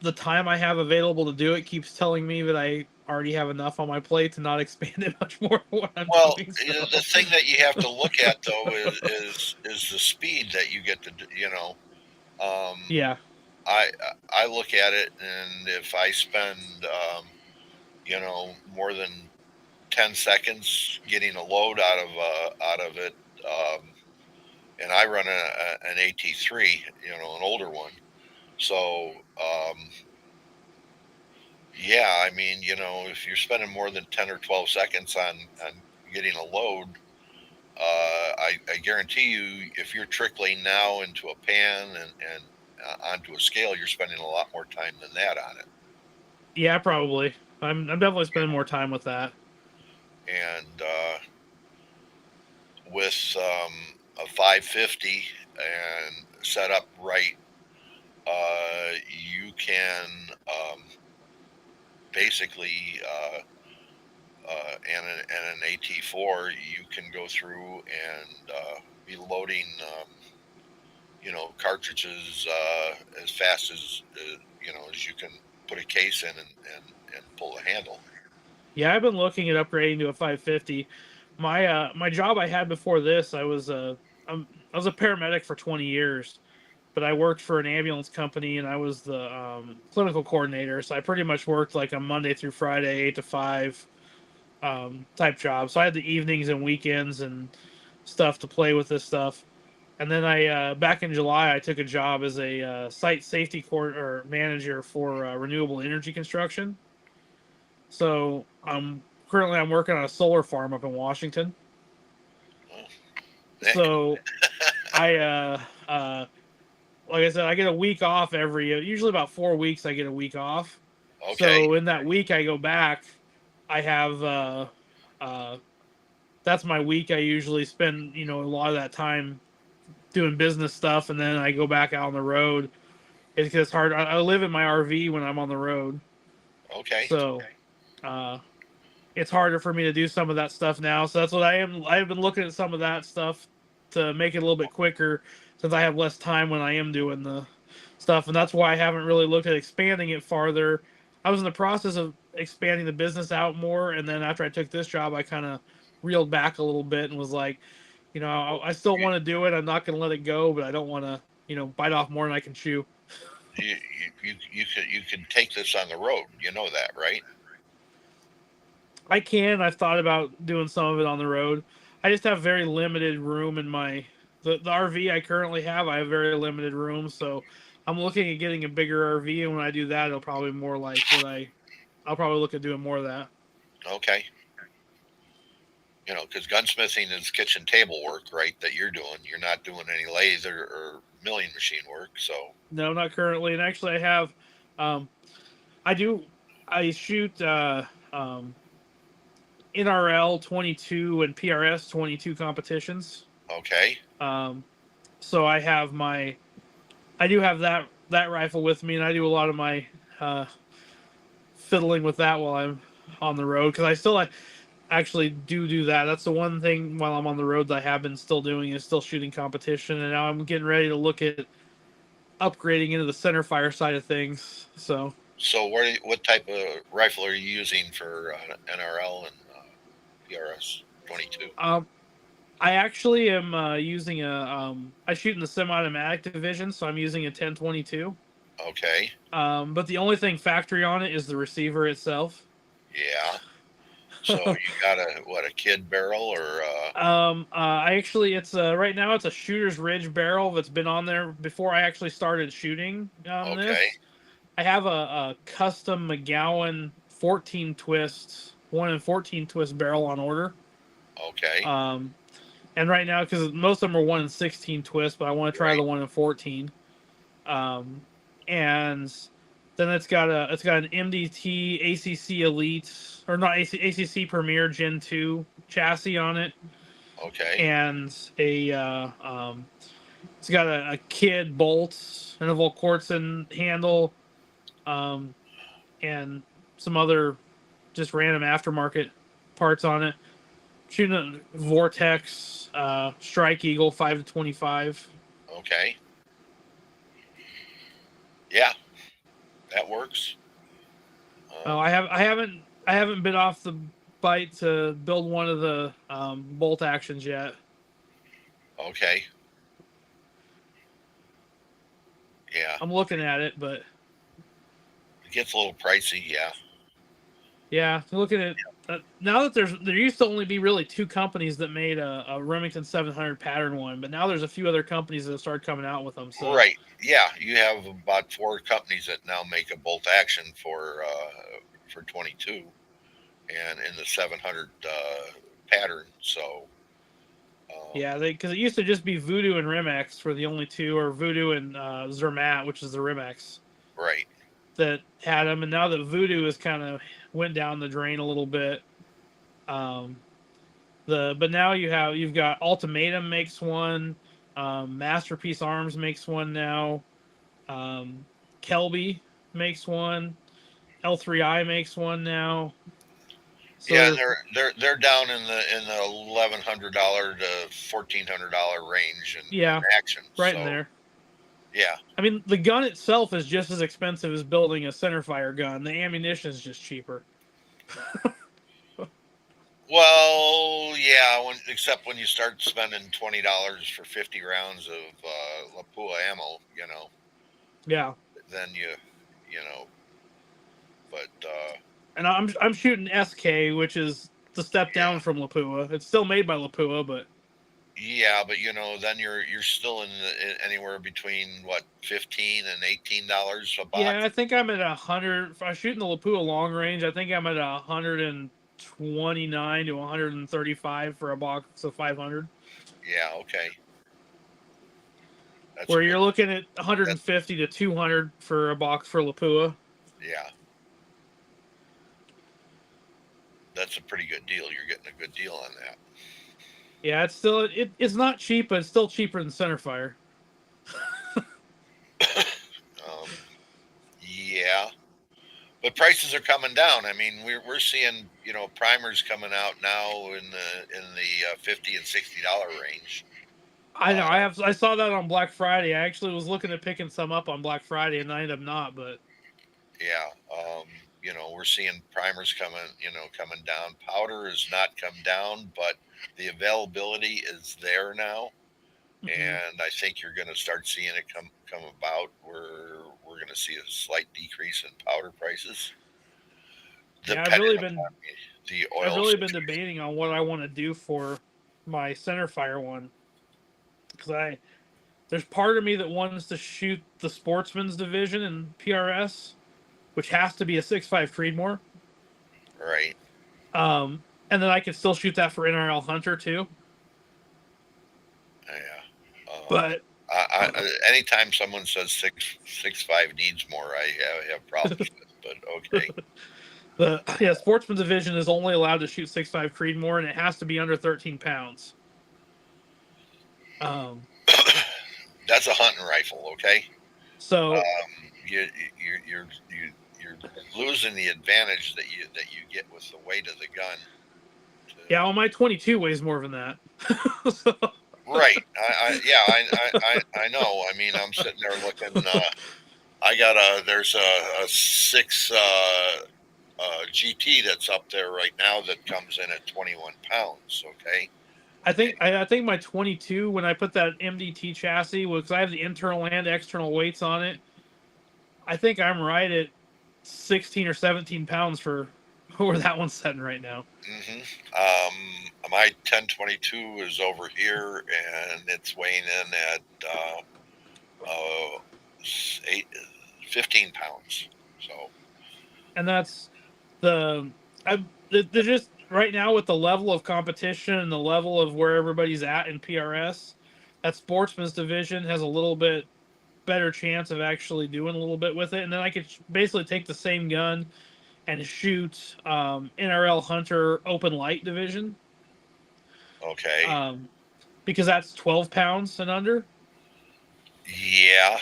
the time I have available to do it keeps telling me that I already have enough on my plate to not expand it much more than what I'm Well, doing. the So, thing that you have to look at though is the speed that you get to. Um, yeah, I I look at it, and if I spend more than 10 seconds getting a load out of it, and I run an AT3, an older one. So Yeah, I mean, if you're spending more than 10 or 12 seconds on getting a load, I guarantee you, if you're trickling now into a pan and onto a scale, you're spending a lot more time than that on it. Yeah, probably. I'm definitely spending more time with that. And with a 550 and set up right, you can basically and an AT4, you can go through and be loading, cartridges as fast as you can put a case in and pull the handle. Yeah, I've been looking at upgrading to a 550. My job I had before this, I was a paramedic for 20 years, but I worked for an ambulance company and I was the clinical coordinator. So I pretty much worked like a Monday through Friday, 8 to 5 type job. So I had the evenings and weekends and stuff to play with this stuff. And then I back in July I took a job as a site safety or manager for renewable energy construction. So I'm working on a solar farm up in Washington. Oh, Nick, So I like I said, I get a week off usually about 4 weeks. I get a week off. okay, So in that week I go back. I have uh, that's my week. I usually spend a lot of that time doing business stuff, and then I go back out on the road. It's hard. I live in my RV when I'm on the road, okay. so uh, it's harder for me to do some of that stuff now. So that's what I am. I've been looking at some of that stuff to make it a little bit quicker, since I have less time when I am doing the stuff, and that's why I haven't really looked at expanding it farther. I was in the process of expanding the business out more, and then after I took this job, I kind of reeled back a little bit and was like, I still want to do it. I'm not going to let it go, but I don't want to, bite off more than I can chew. You can take this on the road. You know that, right? I can. I've thought about doing some of it on the road. I just have very limited room in the RV I currently have. I have very limited room, so I'm looking at getting a bigger RV. And when I do that, it'll probably be more like I'll probably look at doing more of that. Okay. Because gunsmithing is kitchen table work, right? That you're doing. You're not doing any lathe or milling machine work. So, No, not currently. And actually, I have, um, I do, I shoot um, NRL 22 and PRS 22 competitions. okay. Um, so I do have that rifle with me, and I do a lot of my uh, fiddling with that while I'm on the road, because I actually do that. That's the one thing while I'm on the road that I have been still doing, is still shooting competition, and now I'm getting ready to look at upgrading into the center fire side of things. So So, what type of rifle are you using for NRL and PRS 22? um, I actually am using I shoot in the semi-automatic division, so I'm using a 10-22. Okay. But the only thing factory on it is the receiver itself. Yeah. So you got a kid barrel or I actually, it's right now it's a shooter's ridge barrel that's been on there before I actually started shooting okay, this. I have a custom McGowan 14 twist, 1 in 14 twist barrel on order. okay, Um, and right now, because most of them are 1 in 16 twist, but I want to try right, the 1 in 14. Um, and then it's got an MDT ACC Elite, or not ACC Premier Gen 2 chassis on it, okay, and it's got a kid bolts and a Volquartsen handle, um, and some other just random aftermarket parts on it. Shooting a Vortex Strike Eagle 5-25. okay. Yeah, that works. Oh, Um, I haven't been off the bite to build one of the bolt actions yet. okay, yeah. I'm looking at it, but It gets a little pricey, yeah. Yeah, looking at now that there used to only be really 2 companies that made a Remington 700 pattern one, but now there's a few other companies that have started coming out with them. So Right. Yeah, you have about 4 companies that now make a bolt action for 22 and in the 700 pattern. So yeah, because it used to just be Voodoo and Rimex for the only two, or Voodoo and Zermatt, which is the Rimex right. that had them, and now that Voodoo has kind of went down the drain a little bit. Um, but now you've got Ultimatum makes one, Masterpiece Arms makes one now, Kelby makes one, L3I makes one now. So Yeah, and there's they're down in the $1,100 to $1,400 range in yeah, action. right in So there. yeah. I mean, the gun itself is just as expensive as building a centerfire gun. The ammunition is just cheaper. Well, yeah. Except when you start spending $20 for 50 rounds of Lapua ammo, Yeah, then you know. But and I'm shooting SK, which is the step yeah, down from Lapua. It's still made by Lapua, but yeah. But then you're still anywhere between what $15 and $18 a yeah, I box. think I'm at 100. If I'm shooting the Lapua long range, I think I'm at 129 to 135 for a box of 500. Yeah. Okay. That's a Where good. you're looking at That 150 to 200 for a box for Lapua. yeah. That's a pretty good deal. You're getting a good deal on that. Yeah, it's not cheap, but it's still cheaper than centerfire. Um, yeah, but prices are coming down. I mean, we're seeing primers coming out now in the $50 and $60 range. I know. Uh, I saw that on Black Friday. I actually was looking at picking some up on Black Friday, and I ended up not. But yeah, we're seeing primers coming down. Powder has not come down, but the availability is there now, mm-mm. and I think you're going to start seeing it come about. Where we're going to see a slight decrease in powder prices, Yeah, depending upon the I've oil really been situation. debating on what I want to do for my centerfire one, because there's part of me that wants to shoot the Sportsman's division in PRS, which has to be a 6.5 Creedmoor. Right. And then I can still shoot that for NRL Hunter too. Yeah. But Anytime someone says 6.5 needs more, I have problems with. But okay. the Sportsman division is only allowed to shoot 6.5 Creedmoor, and it has to be under 13 pounds. That's a hunting rifle. Okay. So You you're losing the advantage that you get with the weight of the gun. yeah, well, my 22 weighs more than that. So, Right. I know. I mean, I'm sitting there looking. I got there's a 6 GT that's up there right now that comes in at 21 pounds. Okay. I think my 22, when I put that MDT chassis, because I have the internal and external weights on it, I think I'm right at 16 or 17 pounds for where that one's setting right now. My 1022 is over here, and it's weighing in at uh, 15 pounds. So, And that's they're just right now with the level of competition and the level of where everybody's at in PRS. That Sportsman's division has a little bit better chance of actually doing a little bit with it, and then I could basically take the same gun and shoot NRL Hunter open light division, okay. because that's 12 pounds and under. Yeah.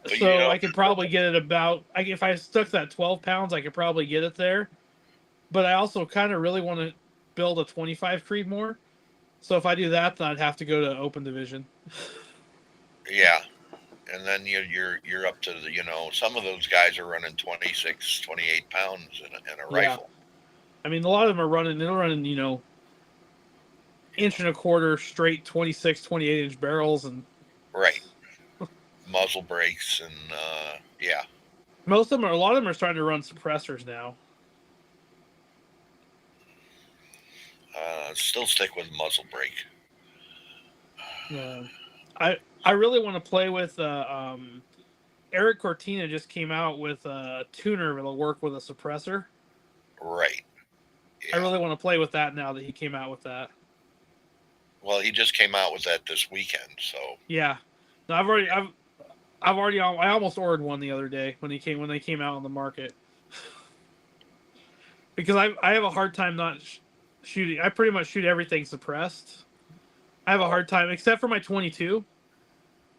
But So I could probably get it about, if I stuck that 12 pounds, I could probably get it there. But I also kind of really want to build a 25 Creedmoor. So if I do that, then I'd have to go to open division. yeah. And then you're up to some of those guys are running 26, 28 pounds in a Yeah. rifle. I mean, a lot of them they're running, inch and a quarter straight 26, 28-inch barrels. And Right. Muzzle brakes and yeah. a lot of them are starting to run suppressors now. Still stick with muzzle brake. I really want to play with Eric Cortina just came out with a tuner that'll work with a suppressor. Right. I Yeah. really want to play with that now that he came out with that. Well, he just came out with that this weekend, so Yeah. No, I almost ordered one the other day when they came out on the market. Because I have a hard time not shooting. I pretty much shoot everything suppressed. I have a hard time except for my 22.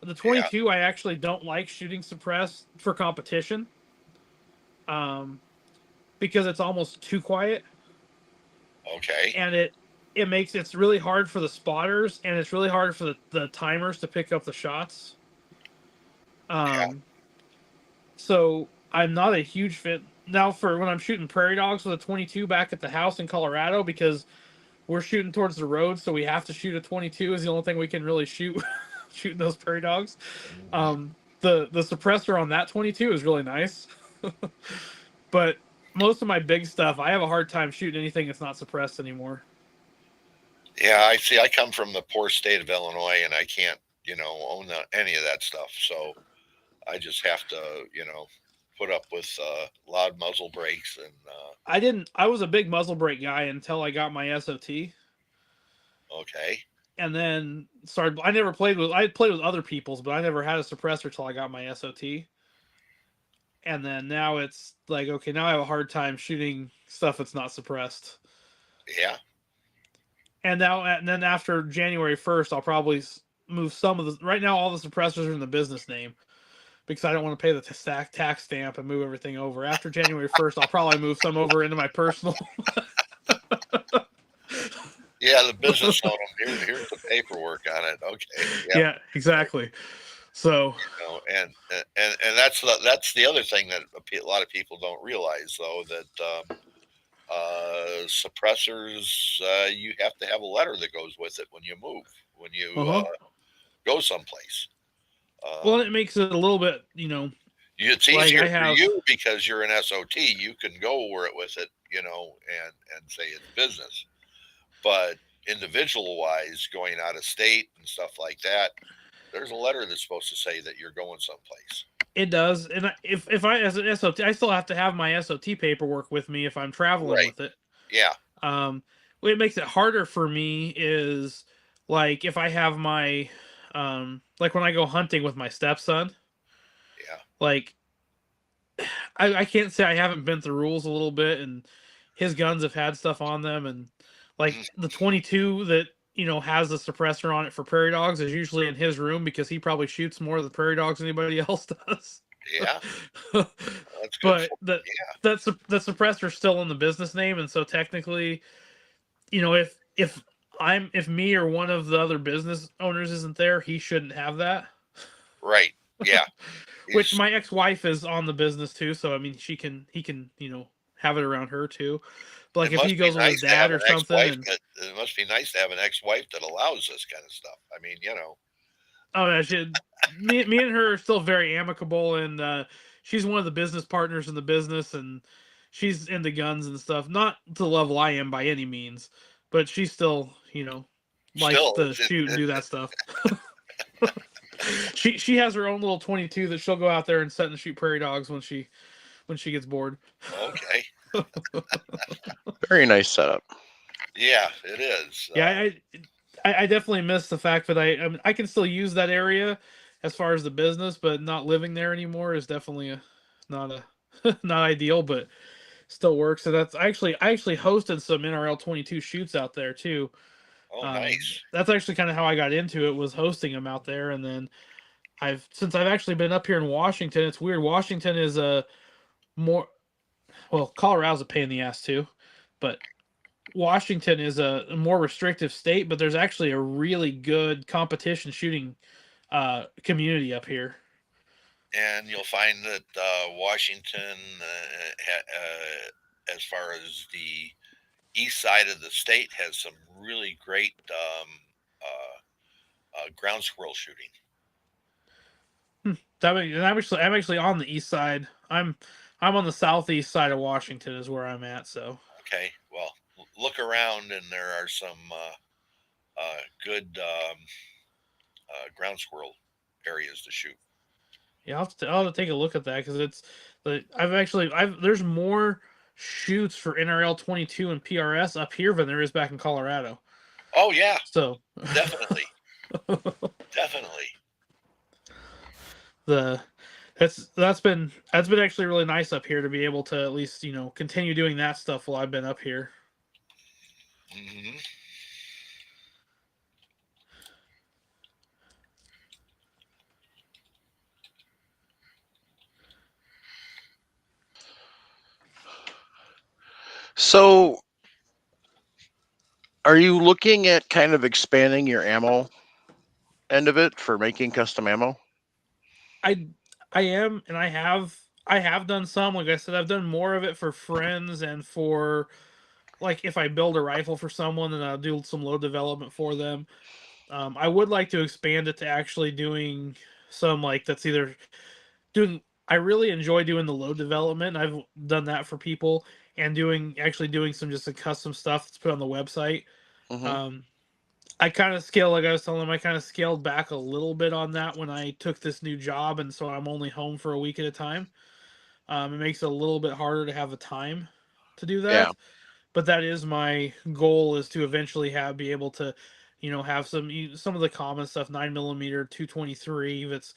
The 22 I actually don't like shooting suppressed for competition. Because it's almost too quiet. okay. And it's really hard for the spotters and it's really hard for the timers to pick up the shots. So I'm not a huge fit now for when I'm shooting prairie dogs with a 22 back at the house in Colorado because we're shooting towards the road, so we have to shoot a 22 is the only thing we can really shoot shooting those prairie dogs. The suppressor on that 22 is really nice. But most of my big stuff, I have a hard time shooting anything that's not suppressed anymore. Yeah, I see. I come from the poor state of Illinois, and I can't, own any of that stuff. So I just have to, put up with loud muzzle brakes and. I was a big muzzle brake guy until I got my SOT. Okay. And then started. I played with other people's, but I never had a suppressor till I got my SOT. And then now it's like, okay, now I have a hard time shooting stuff that's not suppressed. Yeah. And then after January 1st, I'll probably move some of the. Right now, all the suppressors are in the business name because I don't want to pay the tax stamp and move everything over. After January 1st, I'll probably move some over into my personal. Yeah, the business on them. Here's the paperwork on it. Okay. Yeah, exactly. So. And that's the other thing that a lot of people don't realize, though, that suppressors, you have to have a letter that goes with it when you move, when you go someplace. Well, it makes it a little bit, it's easier for you because you're an SOT. You can go where it with it, and say it's business. But individual wise, going out of state and stuff like that, there's a letter that's supposed to say that you're going someplace. It does, and if I as an SOT, I still have to have my SOT paperwork with me if I'm traveling with it. Yeah. What makes it harder for me is like if I have my, like when I go hunting with my stepson. Yeah. Like, I can't say I haven't bent the rules a little bit, and his guns have had stuff on them, and like the 22 that has the suppressor on it for prairie dogs is usually in his room because he probably shoots more of the prairie dogs than anybody else does. Yeah. That's good. But the suppressor's still in the business name, and so technically, if me or one of the other business owners isn't there, he shouldn't have that. Right. Yeah. Which my ex-wife is on the business too, so I mean he can have it around her too. But like if he goes with his dad or something, it must be nice to have an ex-wife that allows this kind of stuff. I mean, Oh, yeah, me and her are still very amicable, and she's one of the business partners in the business, and she's into guns and stuff. Not to the level I am by any means, but she's still likes to shoot and do that stuff. She has her own little 22 that she'll go out there and set and shoot prairie dogs when she gets bored. Okay. Very nice setup. Yeah, it is. Yeah, I definitely miss the fact that I can still use that area as far as the business, but not living there anymore is definitely not ideal, but still works. So I actually hosted some NRL 22 shoots out there too. Oh, nice. That's actually kind of how I got into it, was hosting them out there, and then since I've actually been up here in Washington. It's weird. Washington is Colorado's a pain in the ass too, but Washington is a more restrictive state, but there's actually a really good competition shooting community up here. And you'll find that Washington, as far as the east side of the state, has some really great ground squirrel shooting. I'm actually on the east side. I'm on the southeast side of Washington is where I'm at. So okay, well, look around, and there are some good ground squirrel areas to shoot. Yeah, I'll have to take a look at that because I've there's more shoots for NRL 22 and PRS up here than there is back in Colorado. Oh yeah, So definitely, definitely. the that's been actually really nice up here to be able to at least continue doing that stuff while I've been up here. Hmm. So, are you looking at kind of expanding your ammo end of it for making custom ammo? I I am, and I have done some. Like I said, I've done more of it for friends and for like if I build a rifle for someone, then I'll do some load development for them. I would like to expand it to actually doing some like that's either doing. I really enjoy doing the load development. I've done that for people and doing some just custom stuff that's put on the website. Hmm. Um, I kind of scale like I was telling them. I kind of scaled back a little bit on that when I took this new job, and so I'm only home for a week at a time. It makes it a little bit harder to have a time to do Yeah. that, but that is my goal, is to eventually be able to have some of the common stuff, 9mm 223 that's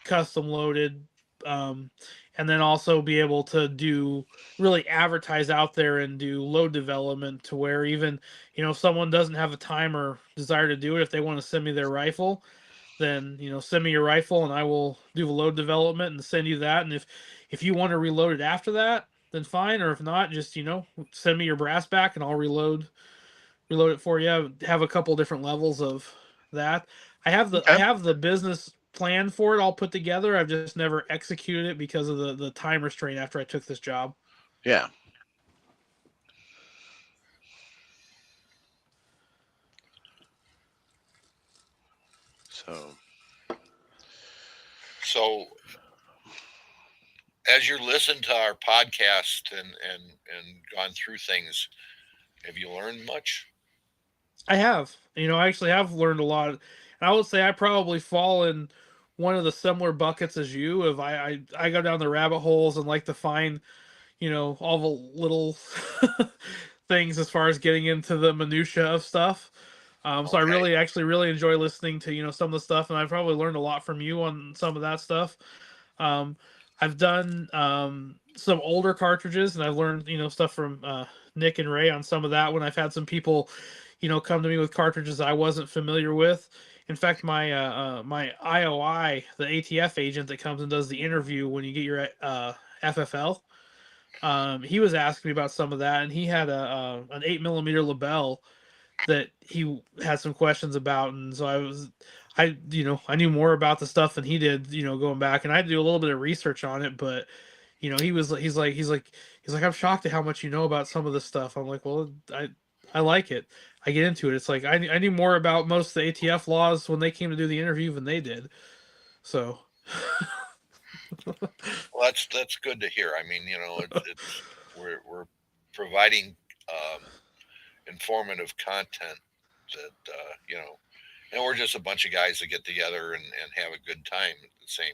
custom loaded, um, and then also be able to do really advertise out there and do load development to where even if someone doesn't have a time or desire to do it, if they want to send me their rifle, then send me your rifle and I will do the load development and send you that. And if you want to reload it after that, then fine. Or if not, just send me your brass back and I'll reload it for you. Have a couple different levels of that. I Okay. have the business plan for it all put together. I've just never executed it because of the time restraint after I took this job. Yeah. So, So as you listen to our podcast and gone through things, have you learned much? I have. I actually have learned a lot. And I would say I probably fall in one of the similar buckets as you. If I go down the rabbit holes and like to find, all the little things as far as getting into the minutia of stuff. So I Okay. really actually really enjoy listening to, some of the stuff, and I've probably learned a lot from you on some of that stuff. Um, I've done some older cartridges, and I've learned stuff from Nick and Ray on some of that. When I've had some people, come to me with cartridges I wasn't familiar with. In fact, my IOI, the ATF agent that comes and does the interview when you get your FFL, he was asking me about some of that, and he had an 8mm Lebel that he had some questions about, and so I knew more about the stuff than he did, going back, and I had to do a little bit of research on it, but he's like, I'm shocked at how much you know about some of this stuff. I'm like, well, I like it. I get into it. It's like I knew more about most of the ATF laws when they came to do the interview than they did. So Well, that's good to hear. I mean, it's we're providing informative content that and we're just a bunch of guys that get together and have a good time at the same.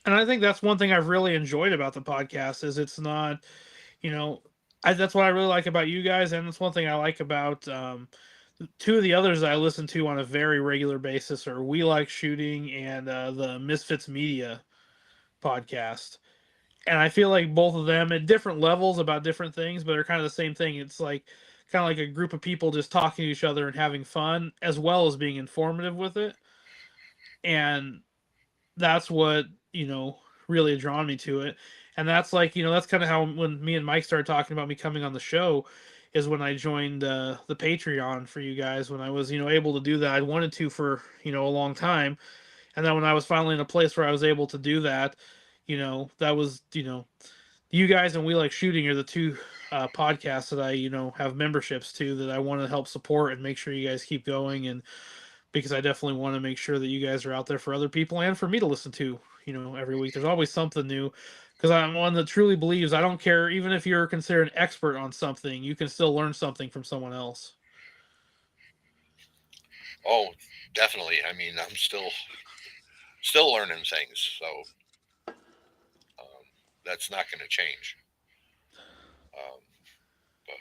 and I think that's one thing I've really enjoyed about the podcast is it's not, you know, that's what I really like about you guys, and that's one thing I like about two of the others that I listen to on a very regular basis are We Like Shooting and the Misfits Media podcast. And I feel like both of them at different levels about different things, but they're kind of the same thing. It's like kind of like a group of people just talking to each other and having fun, as well as being informative with it. And that's what really drawn me to it. And that's like that's kind of how when me and Mike started talking about me coming on the show is when I joined the Patreon for you guys, when I was able to do that. I wanted to for a long time, and then when I was finally in a place where I was able to do that, that was you guys and We Like Shooting are the two podcasts that I have memberships to that I want to help support and make sure you guys keep going, and because I definitely want to make sure that you guys are out there for other people and for me to listen to, every week. There's always something new, because I'm one that truly believes I don't care, even if you're considered an expert on something, you can still learn something from someone else. Oh, definitely. I mean, I'm still learning things, so that's not going to change. Um, but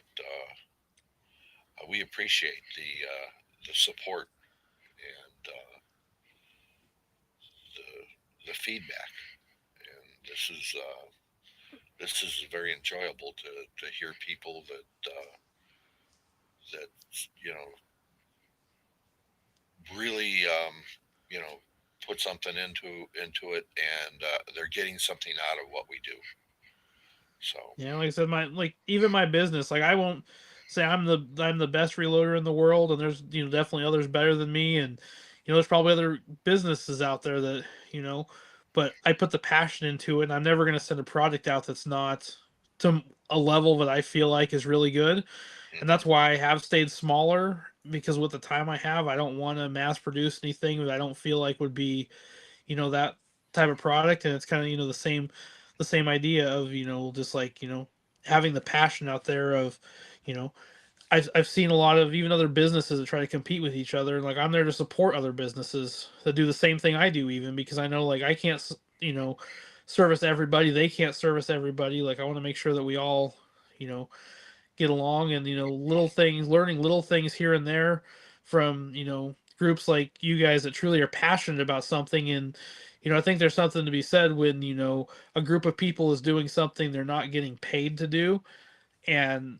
we appreciate the support and the feedback, and this is very enjoyable to hear people that really put something into it, and they're getting something out of what we do. So Yeah, like I said, even my business, like I won't say I'm the best reloader in the world, and there's definitely others better than me, and there's probably other businesses out there that but I put the passion into it, and I'm never gonna send a product out that's not to a level that I feel like is really good, and mhm. that's why I have stayed smaller, because with the time I have, I don't want to mass produce anything that I don't feel like would be that type of product. And it's kind of the same idea of just like having the passion out there of you know I've seen a lot of even other businesses that try to compete with each other, and like I'm there to support other businesses that do the same thing I do, even because I know like I can't service everybody, they can't service everybody. Like I want to make sure that we all you know get along, and little things, learning little things here and there from groups like you guys that truly are passionate about something. And I think there's something to be said when a group of people is doing something they're not getting paid to do, and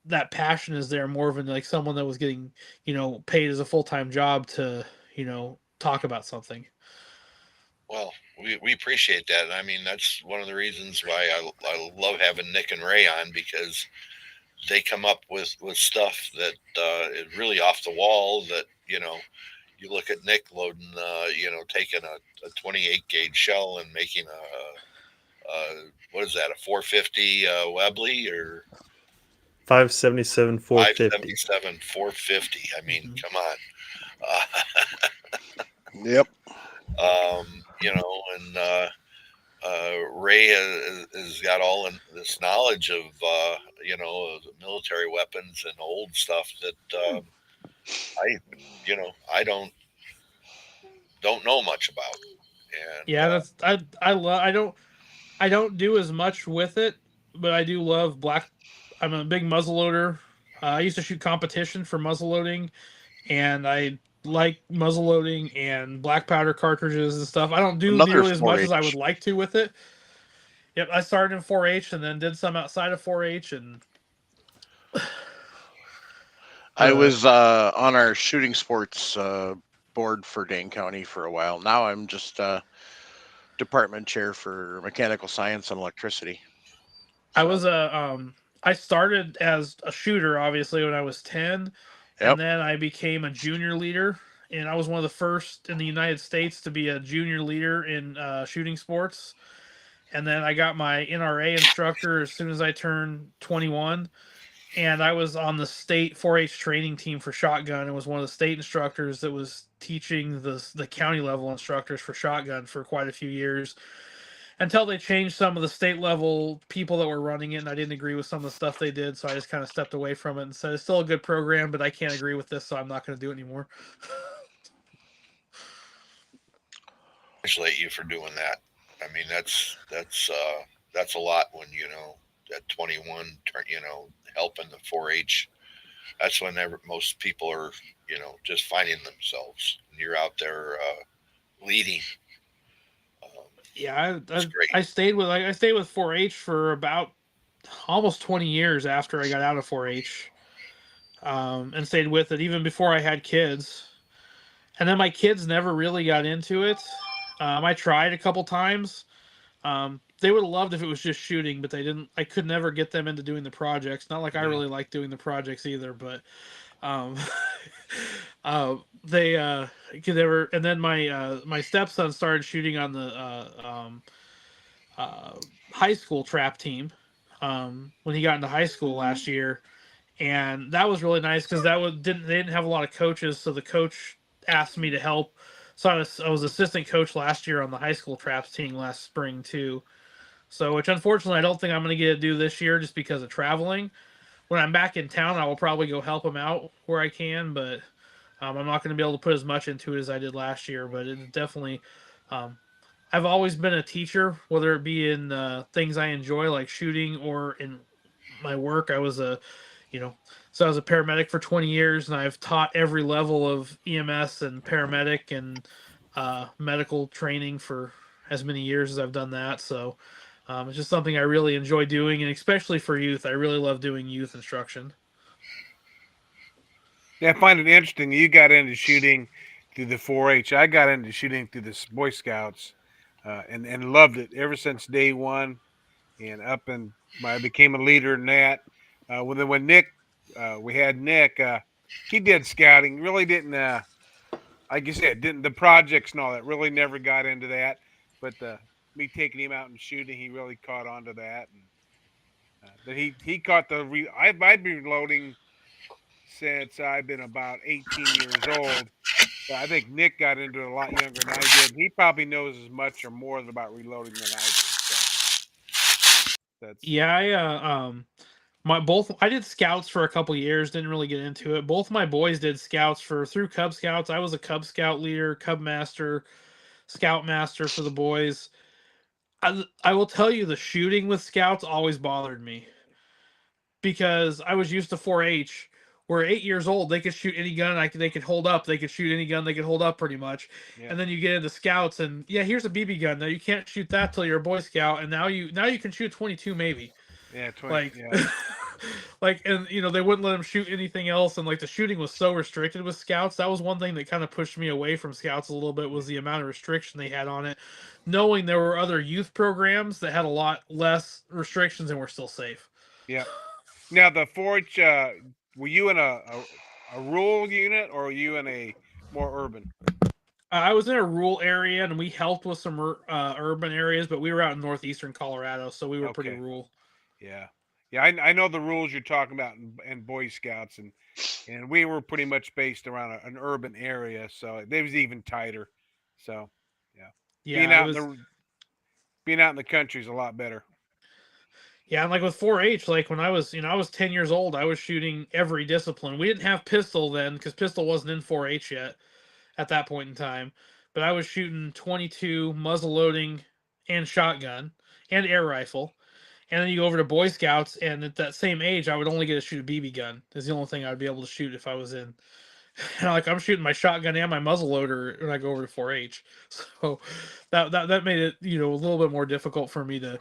that passion is there more than like someone that was getting paid as a full-time job to talk about something. Well, we appreciate that. And I mean, that's one of the reasons why I love having Nick and Ray on, because they come up with stuff that is really off the wall. That you look at Nick loading, taking a 28 gauge shell and making what is that, a 450 Webley or 577 450. 577 450? I mean, Mhm. come on. Yep. And Ray has got all this knowledge of military weapons and old stuff that I don't know much about. And Yeah, that's I love I don't do as much with it, but I do love black. I'm a big muzzleloader. I used to shoot competition for muzzleloading, and I like muzzleloading and black powder cartridges and stuff. I don't do Another nearly as much as I would 4-H. like to with it. Yep, I started in 4-H and then did some outside of 4-H, and I the was on our shooting sports board for Dane County for a while. Now I'm just department chair for mechanical science and electricity. I So, was I started as a shooter obviously when I was 10, and yep. then I became a junior leader, and I was one of the first in the United States to be a junior leader in shooting sports. And then I got my NRA instructor as soon as I turned 21, and I was on the state 4-H training team for shotgun, and was one of the state instructors that was teaching the county level instructors for shotgun for quite a few years, until they changed some of the state level people that were running it, and I didn't agree with some of the stuff they did, so I just kind of stepped away from it and said it's still a good program, but I can't agree with this, so I'm not going to do it anymore. congratulate you for doing that. I mean, that's a lot when at 21, helping the 4-H. That's when most people are just finding themselves, and you're out there leading. Yeah, It's great. I stayed with 4-H for about almost 20 years after I got out of 4-H, and stayed with it even before I had kids. And then my kids never really got into it. I tried a couple times. They would have loved if it was just shooting, but they didn't. I could never get them into doing the projects. Not like I Mhm. really like doing the projects either, but um, they could never. And then my stepson started shooting on the uh, high school trap team when he got into high school last year, and that was really nice because that was didn't they didn't have a lot of coaches, so the coach asked me to help. So I was assistant coach last year on the high school traps team last spring too. So, which unfortunately I don't think I'm going to get to do this year just because of traveling. When I'm back in town, I will probably go help them out where I can, but I'm not going to be able to put as much into it as I did last year. But it's definitely, um, I've always been a teacher, whether it be in things I enjoy like shooting or in my work. I was a, you know, so I was a paramedic for 20 years, and I've taught every level of EMS and paramedic and medical training for as many years as I've done that. So it's just something I really enjoy doing, and especially for youth, I really love doing youth instruction. Yeah, I find it interesting. You got into shooting through the 4-H. I got into shooting through the Boy Scouts, and loved it ever since day one. And up and I became a leader in that. When Nick, we had Nick. He did scouting. Really didn't. Like you said, didn't the projects and all that. Really never got into that. But me taking him out and shooting, he really caught on to that. And that he caught the. I've been reloading since I've been about 18 years old. But I think Nick got into it a lot younger than I did. He probably knows as much or more about reloading than I do. So that's Yeah, my both I did scouts for a couple years, didn't really get into it. Both my boys did scouts for through Cub Scouts. I was a Cub Scout leader, Cub Master, Scout Master for the boys. I will tell you, the shooting with scouts always bothered me because I was used to 4-H, where 8 years old they could shoot any gun they could hold up. They could shoot any gun they could hold up pretty much. yeah, And then you get into scouts, and yeah, here's a BB gun. Now you can't shoot that till you're a Boy Scout, and now you can shoot 22 maybe. yeah, 20, Like yeah. like, and they wouldn't let him shoot anything else, and like the shooting was so restricted with scouts. That was one thing that kind of pushed me away from scouts a little bit, was the amount of restriction they had on it, knowing there were other youth programs that had a lot less restrictions and were still safe. Yeah. Now the forge, were you in a rural unit or were you in a more urban? I was in a rural area, and we helped with some urban areas, but we were out in northeastern Colorado, so we were pretty Okay. rural. Yeah. Yeah, I know the rules you're talking about in Boy Scouts, and we were pretty much based around an urban area, so it was even tighter. So, yeah, being Yeah, it out in was. the being out in the country is a lot better. Yeah, and like with 4-H, like when I was, I was 10 years old, I was shooting every discipline. We didn't have pistol then because pistol wasn't in 4-H yet at that point in time. But I was shooting 22, muzzle loading, and shotgun, and air rifle. And then you go over to Boy Scouts, and at that same age, I would only get to shoot a BB gun. Is the only thing I would be able to shoot if I was in. And like I'm shooting my shotgun and my muzzle loader when I go over to 4-H. So that made it a little bit more difficult for me to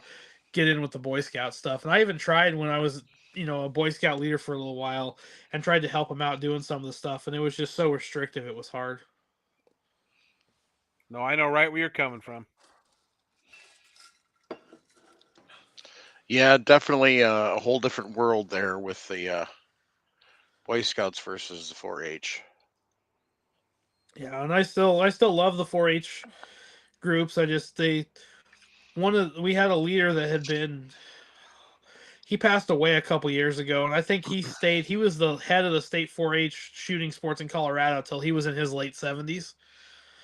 get in with the Boy Scout stuff. And I even tried when I was a Boy Scout leader for a little while and tried to help him out doing some of the stuff, and it was just so restrictive. It was hard. No, I know right where you're coming from. Yeah, definitely a whole different world there with the Boy Scouts versus the 4-H. Yeah, and I still love the 4-H groups. I just they one of we had a leader that had been he passed away a couple years ago, and I think he was the head of the state 4-H shooting sports in Colorado till he was in his late 70s.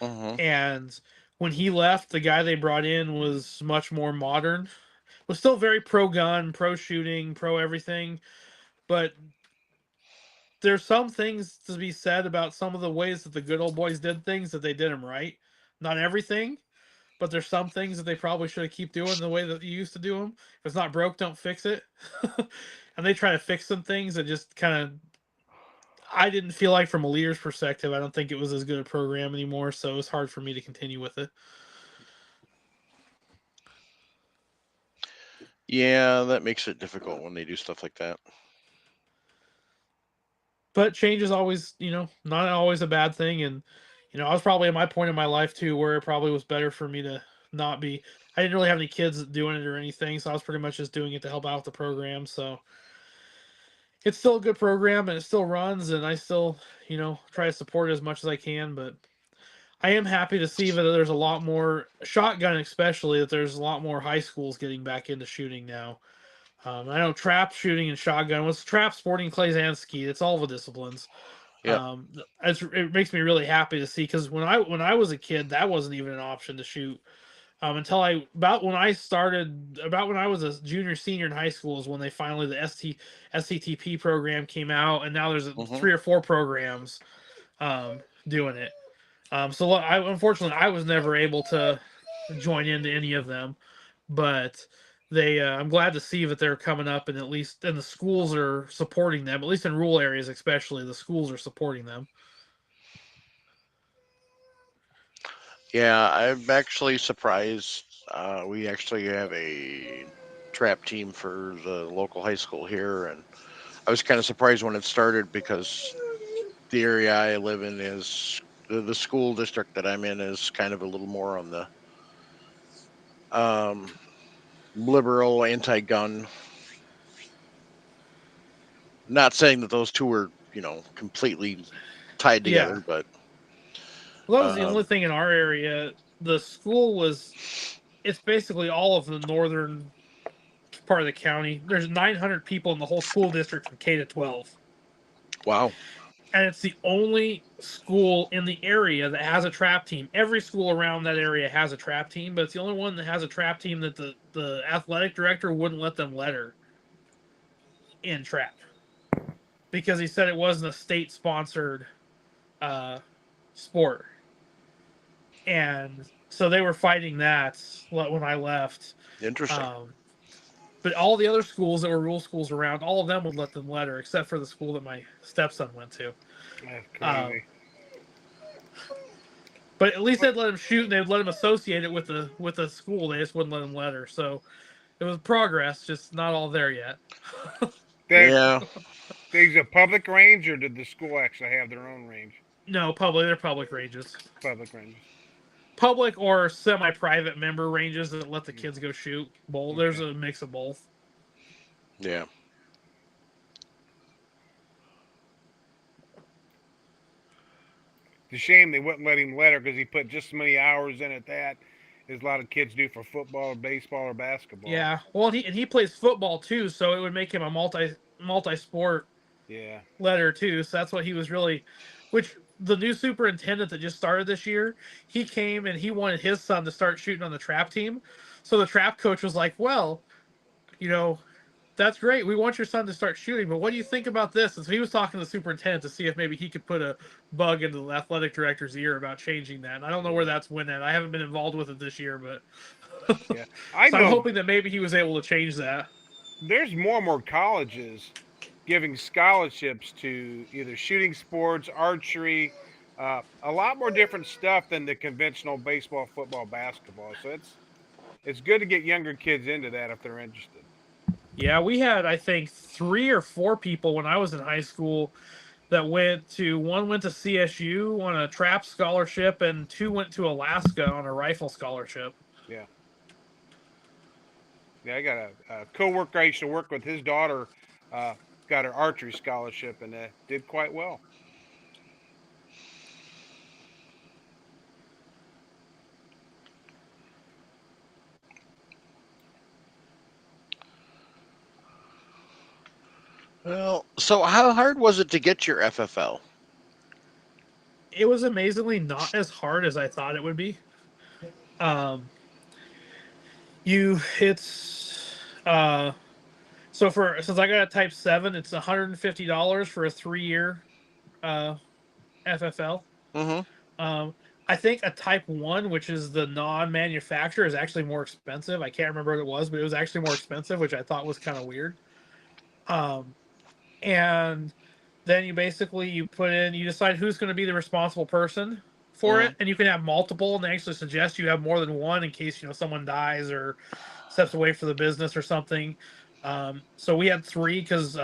Mm-hmm. And when he left, the guy they brought in was much more modern. Was still very pro gun, pro shooting, pro everything, but there's some things to be said about some of the ways that the good old boys did things, that they did them right. Not everything, but there's some things that they probably should have keep doing the way that you used to do them. If it's not broke, don't fix it. And they try to fix some things that just kind of, I didn't feel like, from a leader's perspective, I don't think it was as good a program anymore. So it was hard for me to continue with it. Yeah, that makes it difficult when they do stuff like that. But change is always, not always a bad thing. And, I was probably at my point in my life too, where it probably was better for me to not be, I didn't really have any kids doing it or anything. So I was pretty much just doing it to help out with the program. So it's still a good program and it still runs, and I still, try to support it as much as I can. But I am happy to see that there's a lot more shotgun, especially that there's a lot more high schools getting back into shooting now. I know trap shooting and shotgun was trap, sporting clays, and ski. It's all the disciplines. Yep. It makes me really happy to see, because when I was a kid, that wasn't even an option to shoot. Until about when I was a junior senior in high school is when they finally the SCTP program came out, and now there's Mhm. 3 or 4 programs doing it. So unfortunately I was never able to join into any of them, but I'm glad to see that they're coming up, and at least the schools are supporting them. At least in rural areas, especially, the schools are supporting them. Yeah, I'm actually surprised. We actually have a trap team for the local high school here, and I was kind of surprised when it started because the area I live in is the school district that I'm in is kind of a little more on the um, liberal, anti-gun. Not saying that those two are, completely tied Yeah, together, but well, that was the um, only thing in our area. The school was It's basically all of the northern part of the county. There's 900 people in the whole school district from K to 12. wow, And it's the only school in the area that has a trap team. Every school around that area has a trap team, but it's the only one that has a trap team that the athletic director wouldn't let them letter in trap, because he said it wasn't a state sponsored sport. And so they were fighting that when I left. interesting. Um, but all the other schools that were rural schools around, all of them would let them letter, except for the school that my stepson went to. That's Um, crazy. but at least they'd let him shoot, and they'd let him associate it with the school. They just wouldn't let him letter. So it was progress, just not all there yet. That Yeah, There's a public range, or did the school actually have their own range? No, they're public ranges. Public ranges. Public or semi-private member ranges that let the Mm, kids go shoot. Both. There's okay. a mix of both. yeah. It's a shame they wouldn't let him letter because he put just as many hours in at that as a lot of kids do for football, or baseball, or basketball. Yeah. Well, he plays football too, so it would make him a multi sport Yeah. letter too. So that's what he was really. Which the new superintendent that just started this year, he came and he wanted his son to start shooting on the trap team. So the trap coach was like, "Well, you know, that's great. We want your son to start shooting, but what do you think about this?" And so he was talking to the superintendent to see if maybe he could put a bug into the athletic director's ear about changing that. And I don't know where that's went at. I haven't been involved with it this year, but Yeah. I so I'm know hoping that maybe he was able to change that. there's more and more colleges giving scholarships to either shooting sports, archery, a lot more different stuff than the conventional baseball, football, basketball. So it's good to get younger kids into that if they're interested. Yeah, we had, I think, 3 or 4 people when I was in high school that one went to CSU on a trap scholarship, and 2 went to Alaska on a rifle scholarship. Yeah. Yeah, I got a coworker I used to work with. His daughter uh, got her archery scholarship and did quite well. Well, so how hard was it to get your FFL? It was amazingly not as hard as I thought it would be. Um, you it's so for since I got a Type 7, it's $150 for a 3-year uh FFL. Mm-hmm. Um, I think a Type 1, which is the non-manufacturer, is actually more expensive. I can't remember what it was, but it was actually more expensive, which I thought was kind of weird. Um, and then you decide who's going to be the responsible person for Mm-hmm. it, and you can have multiple, and they actually suggest you have more than one in case someone dies or steps away for the business or something. So we had 3 because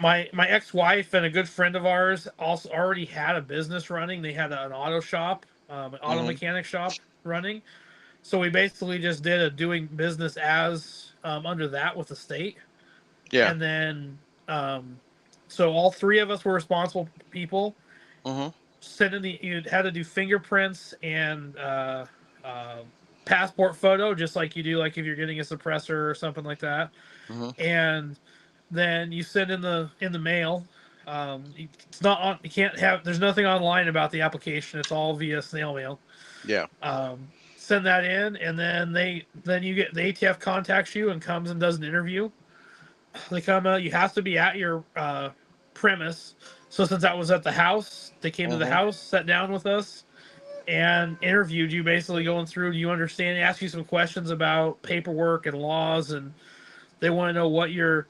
my ex-wife and a good friend of ours also already had a business running. They had an auto shop, an auto Mm-hmm. mechanic shop running. So we basically just did a doing business as under that with the state. Yeah. And then so all 3 of us were responsible people. Mm-hmm. You had to do fingerprints and uh, passport photo, just like you do, like if you're getting a suppressor or something like that. Mm-hmm. And then you send in the mail It's not on. You can't have. There's nothing online about the application. It's all via snail mail. Yeah. Send that in, and then you get the ATF contacts you and comes and does an interview. They come out. You have to be at your premise. So since that was at the house, they came to the house, sat down with us, and interviewed you. Basically, going through. Do you understand? Ask you some questions about paperwork and laws, and they want to know what your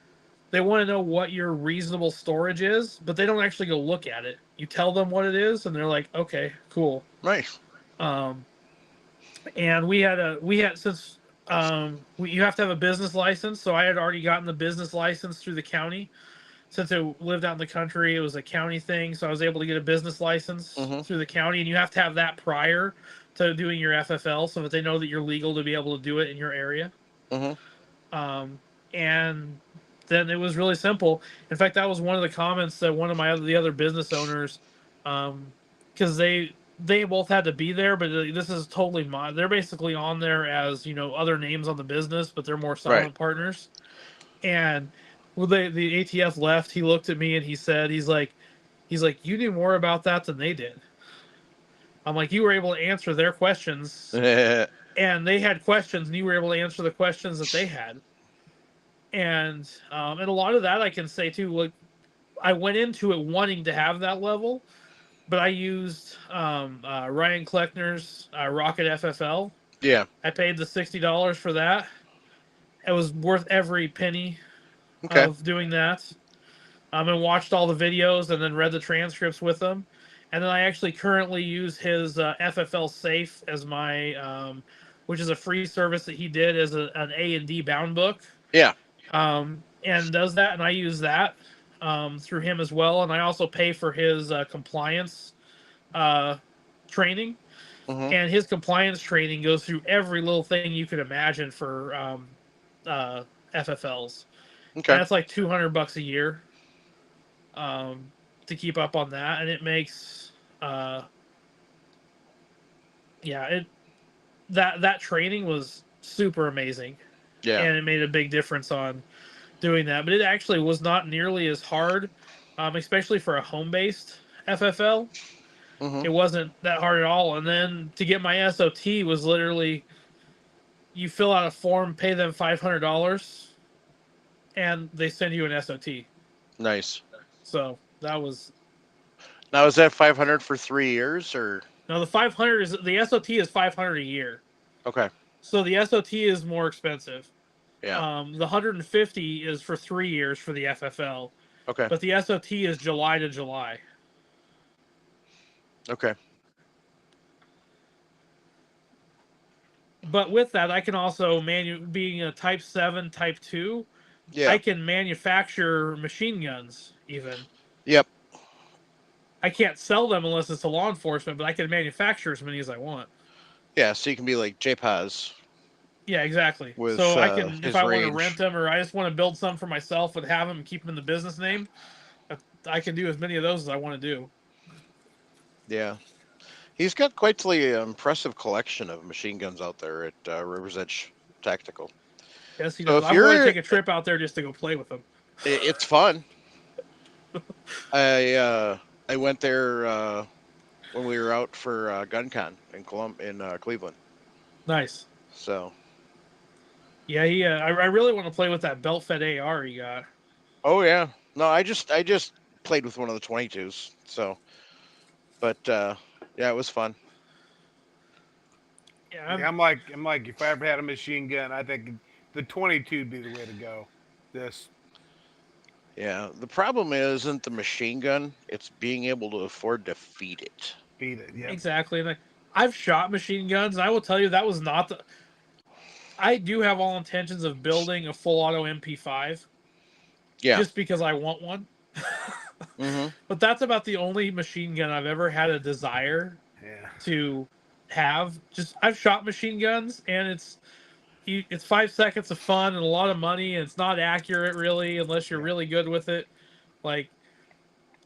reasonable storage is, but they don't actually go look at it. You tell them what it is, and they're like, okay, cool. Nice. And we had since you have to have a business license, so I had already gotten the business license through the county. Since I lived out in the country, it was a county thing, so I was able to get a business license through the county, and you have to have that prior to doing your FFL, so that they know that you're legal to be able to do it in your area. And then it was really simple. In fact, that was one of the comments that one of the other business owners, because they both had to be there, but this is totally they're basically on there as other names on the business, but they're more silent partners. And when the ATF left, he looked at me and he said, he's like, you knew more about that than they did. I'm like, you were able to answer their questions, and they had questions, and you were able to answer the questions that they had. And a lot of that I can say too. Like, I went into it wanting to have that level, but I used Ryan Kleckner's Rocket FFL. Yeah. I paid the $60 for that. It was worth every penny of doing that. And watched all the videos and then read the transcripts with them. And then I actually currently use his FFL Safe as my, which is a free service that he did as an A&D bound book. Yeah. And does that, and I use that through him as well. And I also pay for his compliance training. And his compliance training goes through every little thing you could imagine for FFLs. Okay. And that's like $200 a year to keep up on that, and it makes that training was super amazing. Yeah. And it made a big difference on doing that. But it actually was not nearly as hard, especially for a home-based FFL. It wasn't that hard at all. And then to get my SOT was literally, you fill out a form, pay them $500, and they send you an SOT. Nice. So that was. Now, is that 500 for 3 years, or? No, the 500 is the SOT is 500 a year. Okay. So the SOT is more expensive. Yeah. The 150 is for 3 years for the FFL. Okay. But the SOT is July to July. Okay. But with that, I can also being a Type 7, Type 2, Yeah. I can manufacture machine guns even. Yep. I can't sell them unless it's to law enforcement, but I can manufacture as many as I want. Yeah, so you can be like JPOZ. Yeah, exactly. With, so I can, if I want to range. rent them, or I just want to build some for myself and have them and keep them in the business name, I can do as many of those as I want to do. Yeah. He's got quite the impressive collection of machine guns out there at River's Edge Tactical. Yes, he So does. if I want to you're- take a trip out there just to go play with them. It's fun. I went there when we were out for GunCon in Cleveland. Nice. So. Yeah, I really want to play with that belt-fed AR he got. Oh yeah. No, I just played with one of the 22s. So. But yeah, it was fun. Yeah, I'm like, if I ever had a machine gun, I think the 22 would be the way to go. Yeah, the problem isn't the machine gun; it's being able to afford to feed it. Yeah. Exactly. And I've shot machine guns, and I will tell you that was not the. I do have all intentions of building a full auto MP5. Yeah. Just because I want one. But that's about the only machine gun I've ever had a desire to have. Just I've shot machine guns, and it's 5 seconds of fun and a lot of money, and it's not accurate really unless you're really good with it. Like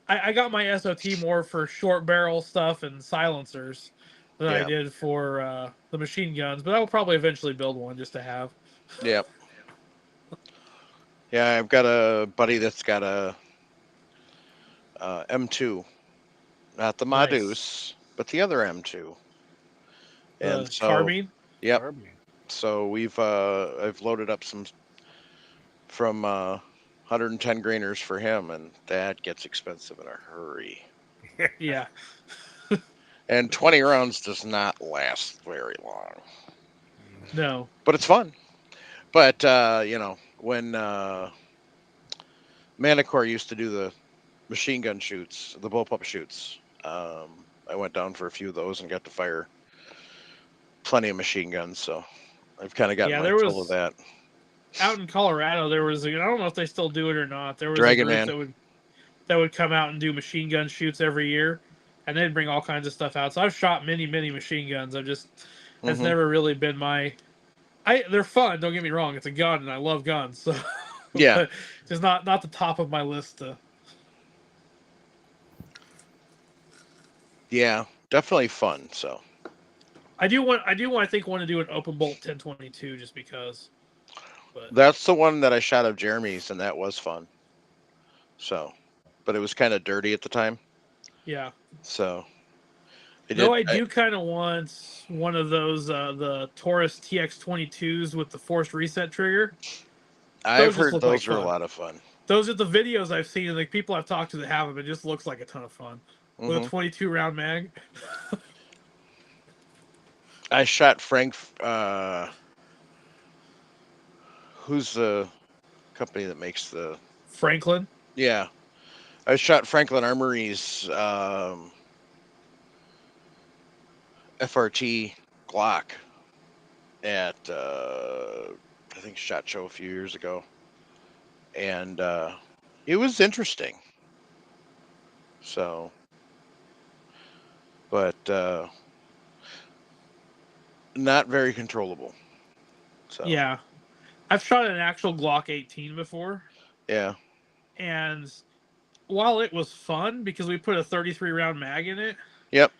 I got my SOT more for short barrel stuff and silencers than I did for the machine guns, but I will probably eventually build one just to have. Yeah. Yeah, I've got a buddy that's got a M2, not the Nice. Modus, but the other M2. And The so, carbine. yep. Carbine. So I've loaded up some from 110 grainers for him, and that gets expensive in a hurry. Yeah. And 20 rounds does not last very long, No. but it's fun. But when Manticore used to do the machine gun shoots, the bullpup shoots, I went down for a few of those and got to fire plenty of machine guns. So I've kind of gotten Yeah, my there fill of was that. out in Colorado. There was I don't know if they still do it or not. There was a Dragon group Man. that would come out and do machine gun shoots every year, and they'd bring all kinds of stuff out. So I've shot many machine guns. I've just has Hmm. never really been my. They're fun. Don't get me wrong. It's a gun, and I love guns. So Yeah. but just not the top of my list. Yeah, definitely fun. So I do want I think want to do an open bolt 1022 just because. But that's the one that I shot of Jeremy's, and that was fun. So, but it was kind of dirty at the time. yeah. So I Though did. I do kind of want one of those the Taurus TX22s with the forced reset trigger. I've Those just heard look like those are a fun. lot of fun. Those are the videos I've seen, like people I've talked to that have them. It just looks like a ton of fun with a Hmm. 22 round mag. I shot Frank. Who's the company that makes the? Franklin. Yeah, I shot Franklin Armory's FRT Glock at I think Shot Show a few years ago, and it was interesting. So, but not very controllable. So Yeah, I've shot an actual Glock 18 before, yeah, and while it was fun because we put a 33 round mag in it, yep,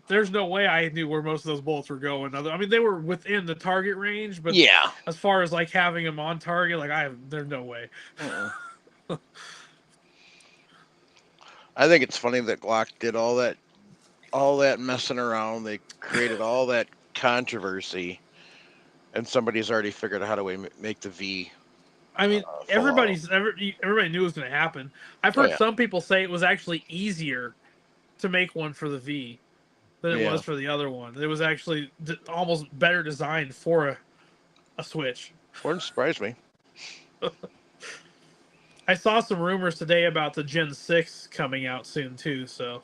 there's no way I knew where most of those bullets were going. I mean, they were within the target range, but yeah. as far as like having them on target, there's no way. Mm-mm. I think it's funny that Glock did all that messing around. They created all that controversy, and somebody's already figured out how to make the V I mean, fall out. everybody knew it was going to happen. I've Oh heard yeah, some people say it was actually easier to make one for the V than it yeah. was for the other one. It was actually almost better designed for a Switch. Wouldn't surprise me. I saw some rumors today about the Gen 6 coming out soon too, so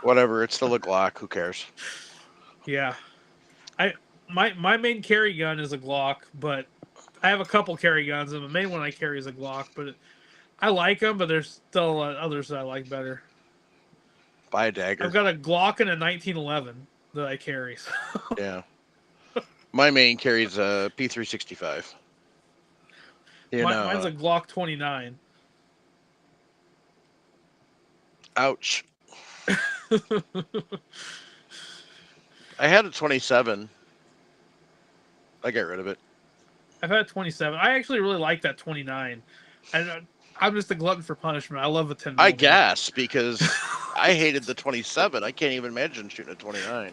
Whatever. It's still a Glock. Who cares? yeah. My main carry gun is a Glock, but I have a couple carry guns, and the main one I carry is a Glock. But I like them, but there's still others that I like better. Buy a I've dagger. got a Glock and a 1911 that I carry. So. Yeah. My main carries a P365. Mine's a Glock 29. Ouch. I had a 27. I got rid of it. I've had a 27. I actually really like that 29. And I'm just a glutton for punishment. I love a 10 I millimeter. guess because I hated the 27. I can't even imagine shooting a 29.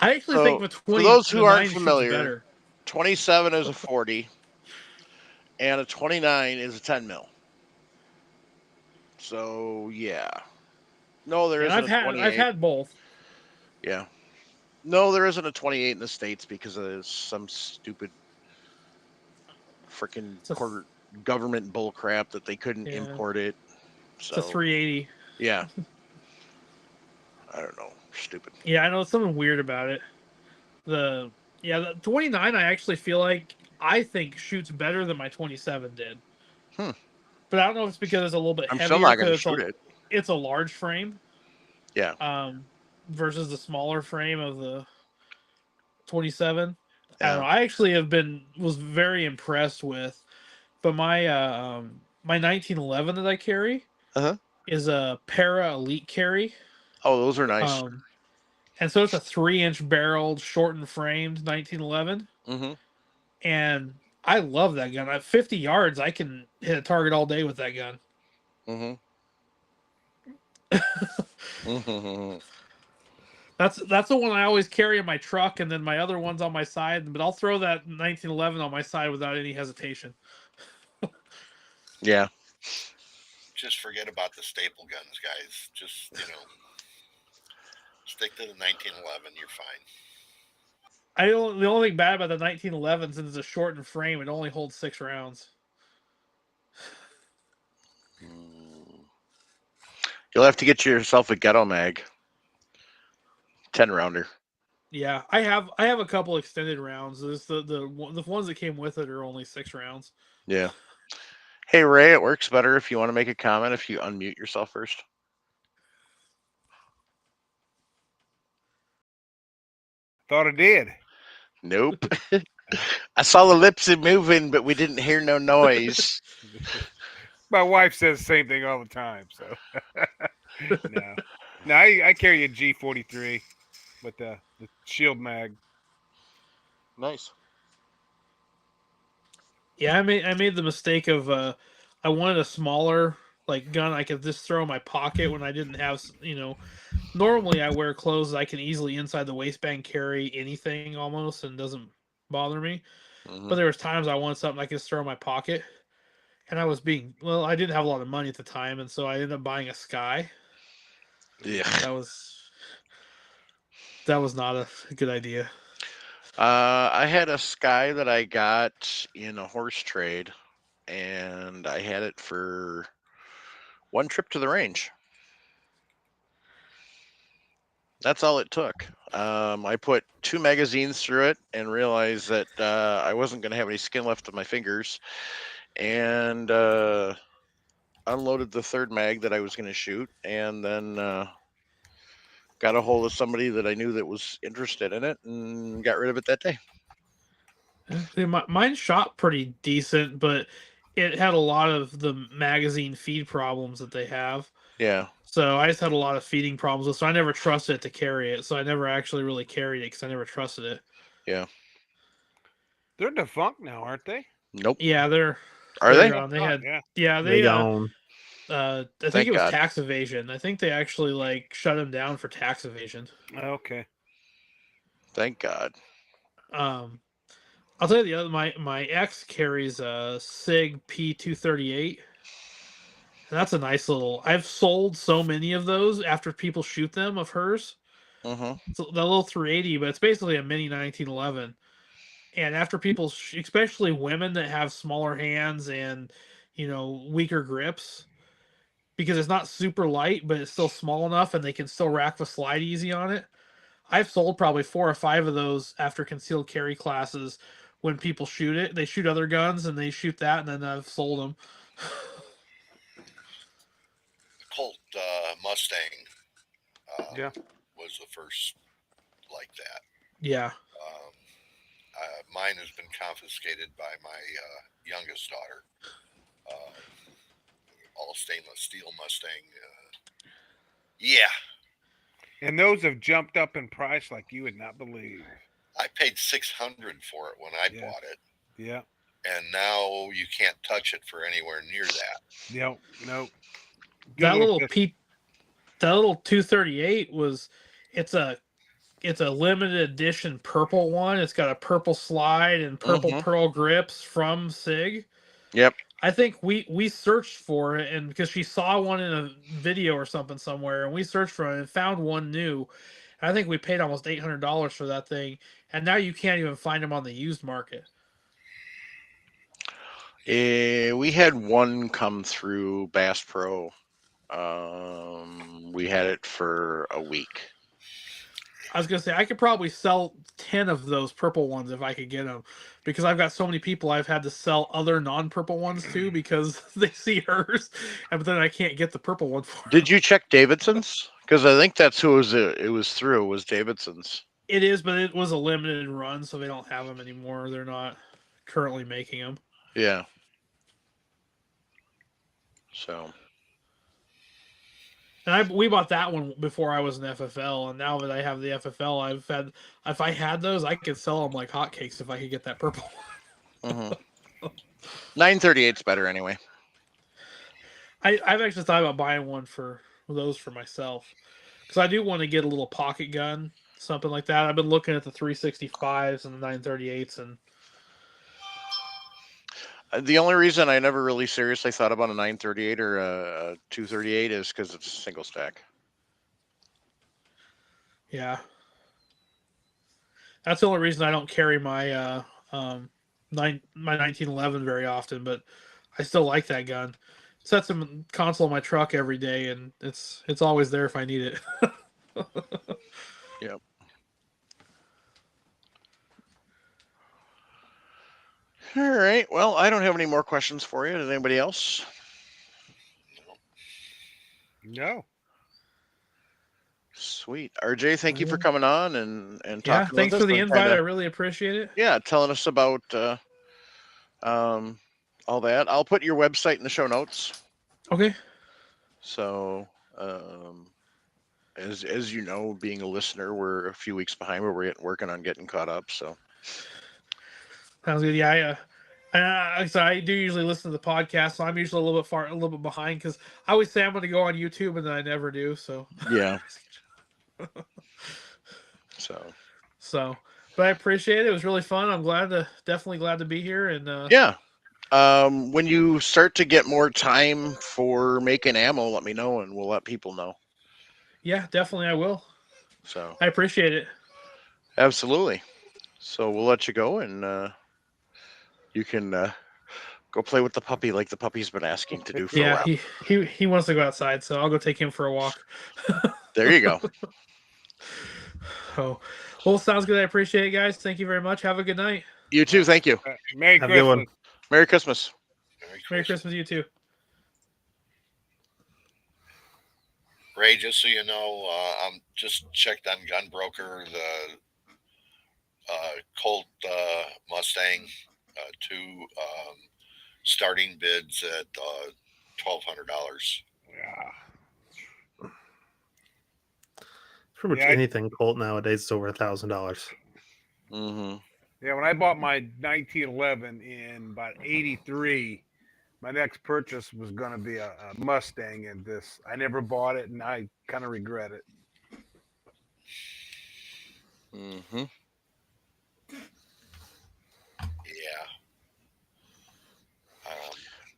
I actually think the 20. For those who aren't shoots familiar, better. 27 is a 40, and a 29 is a 10 mil. So yeah, no, there And isn't a 28. I've had both. Yeah, no, there isn't a 28 in the States because of some stupid freaking government bull crap that they couldn't import it. So it's a 380. Yeah. I don't know. Stupid. Yeah, I know something weird about it. The 29 I actually feel like I think shoots better than my 27 did. But I don't know if it's because it's a little bit I'm heavier. still not going to shoot it. It's a large frame. Yeah. Versus the smaller frame of the 27. Yeah. I don't know. I actually was very impressed with, but my 1911 that I carry is a Para Elite carry. Oh, those are nice. And so it's a 3-inch barreled, shortened framed 1911. Mm-hmm. And I love that gun. At 50 yards, I can hit a target all day with that gun. Mm-hmm. Mm-hmm. That's the one I always carry in my truck, and then my other one's on my side. But I'll throw that 1911 on my side without any hesitation. Yeah. Just forget about the staple guns, guys. Just stick to the 1911. You're fine. The only thing bad about the 1911 since it's a shortened frame, it only holds 6 rounds. You'll have to get yourself a ghetto mag. 10-rounder. Yeah, I have a couple extended rounds. The ones that came with it are only 6 rounds. Yeah. Hey Ray, it works better if you want to make a comment if you unmute yourself first. Thought it did. Nope. I saw the lips moving, but we didn't hear no noise. My wife says the same thing all the time. So no, I carry a G43 with the shield mag. Nice. Yeah, I made the mistake of I wanted a smaller like gun I could just throw in my pocket when I didn't have normally I wear clothes I can easily inside the waistband carry anything almost and doesn't bother me. But Mm-hmm. there was times I wanted something I could just throw in my pocket, and I didn't have a lot of money at the time, and so I ended up buying a Sky. Yeah. That was not a good idea. I had a Sky that I got in a horse trade, and I had it for one trip to the range. That's all it took. I put 2 magazines through it and realized that I wasn't going to have any skin left on my fingers, and unloaded the third mag that I was going to shoot, and then got a hold of somebody that I knew that was interested in it, and got rid of it that day. Mine shot pretty decent, but it had a lot of the magazine feed problems that they have. Yeah. So I just had a lot of feeding problems, so I never trusted it to carry it. So I never actually really carried it because I never trusted it. Yeah. They're defunct now, aren't they? Nope. Yeah, Are they're they? gone. They Oh, had yeah. They gone. I think Thank it was God. tax evasion. I think they actually like shut him down for tax evasion. Okay. Thank God. Um, I'll tell you the other. My ex carries a Sig P238, and that's a nice little. I've sold so many of those after people shoot them of hers. Mm-hmm. So the little 380, but it's basically a mini 1911. And after people, especially women that have smaller hands and weaker grips, because it's not super light, but it's still small enough, and they can still rack the slide easy on it. I've sold probably 4 or 5 of those after concealed carry classes. When people shoot it, they shoot other guns and they shoot that, and then I've sold them. The Colt Mustang Yeah. was the first like that. Yeah. Mine has been confiscated by my youngest daughter. All stainless steel Mustang. Yeah, And those have jumped up in price like you would not believe. I paid $600 for it when I Yeah. bought it, Yeah. and now you can't touch it for anywhere near that. Nope. Nope. Good That little pistol. that little 238 it's a limited edition purple one. It's got a purple slide and purple Mhm. pearl grips from Sig. Yep. I think we searched for it, and because she saw one in a video or something somewhere, and we searched for it and found one new. And I think we paid almost $800 for that thing, and now you can't even find them on the used market. We had one come through Bass Pro. We had it for a week. I was gonna say I could probably sell 10 of those purple ones if I could get them, because I've got so many people I've had to sell other non-purple ones to because they see hers, and then I can't get the purple one for Did them. you check Davidson's? Because I think that's who it was through. Was Davidson's? It is, but it was a limited run, so they don't have them anymore. They're not currently making them. Yeah. So. And we bought that one before I was an FFL, and now that I have the FFL, if I had those, I could sell them like hotcakes if I could get that purple one. Mm-hmm. 938's better anyway. I've actually thought about buying one for those for myself because I do want to get a little pocket gun, something like that. I've been looking at the 365s and the 938s, and The only reason I never really seriously thought about a 938 or a 238 is because it's a single stack. yeah, that's the only reason I don't carry my my 1911 very often. But I still like that gun. Sets in console in my truck every day, and it's always there if I need it. Yep. All right. Well, I don't have any more questions for you. Does anybody else? No. Sweet. RJ, thank you for coming on and Yeah, talking with thanks us for the and invite. I kinda, really appreciate it. yeah, telling us about um, all that. I'll put your website in the show notes. Okay. So, as you know, being a listener, we're a few weeks behind, but we're working on getting caught up. So, Sounds good. Yeah, so I do usually listen to the podcast, so I'm usually a little bit behind because I always say I'm going to go on YouTube and then I never do. So, yeah. So, so, but I appreciate it. It was really fun. Definitely glad to be here. And yeah. When you start to get more time for making ammo, let me know and we'll let people know. yeah, definitely I will. So, I appreciate it. absolutely. So we'll let you go and you can go play with the puppy like the puppy's been asking to do for a Yeah, while. he wants to go outside, so I'll go take him for a walk. There you go. Oh, well, sounds good. I appreciate it, guys. Thank you very much. Have a good night. You too. Thank you. Merry Have a good one. Christmas. Merry Christmas. Merry Christmas to you too. Ray, just so you know, I'm just checked on Gunbroker, the Colt Mustang, two starting bids at $1,200. Yeah. Pretty much Yeah, anything Colt nowadays is over $1,000. Mm-hmm. Yeah, when I bought my 1911 in about '83, my next purchase was going to be a Mustang, and this I never bought it, and I kind of regret it. Mm-hmm. Yeah.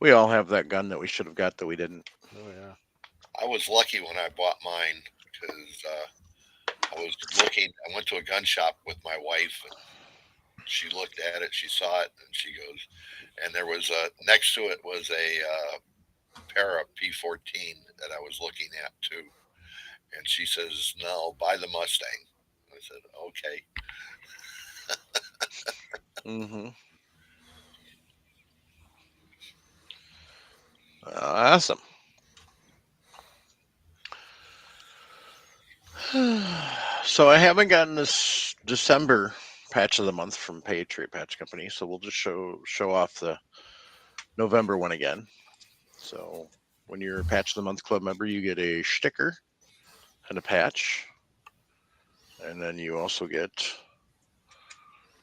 We all have that gun that we should have got that we didn't. Oh yeah. I was lucky when I bought mine because I was looking. I went to a gun shop with my wife, and she looked at it. She saw it, and she goes, and there was next to it was a pair of P14 that I was looking at too. And she says, "No, buy the Mustang." I said, "Okay." Mm-hmm. Awesome. So I haven't gotten this December patch of the month from Patriot Patch Company, so we'll just show off the November one again. So when you're a Patch of the Month club member, you get a sticker and a patch, and then you also get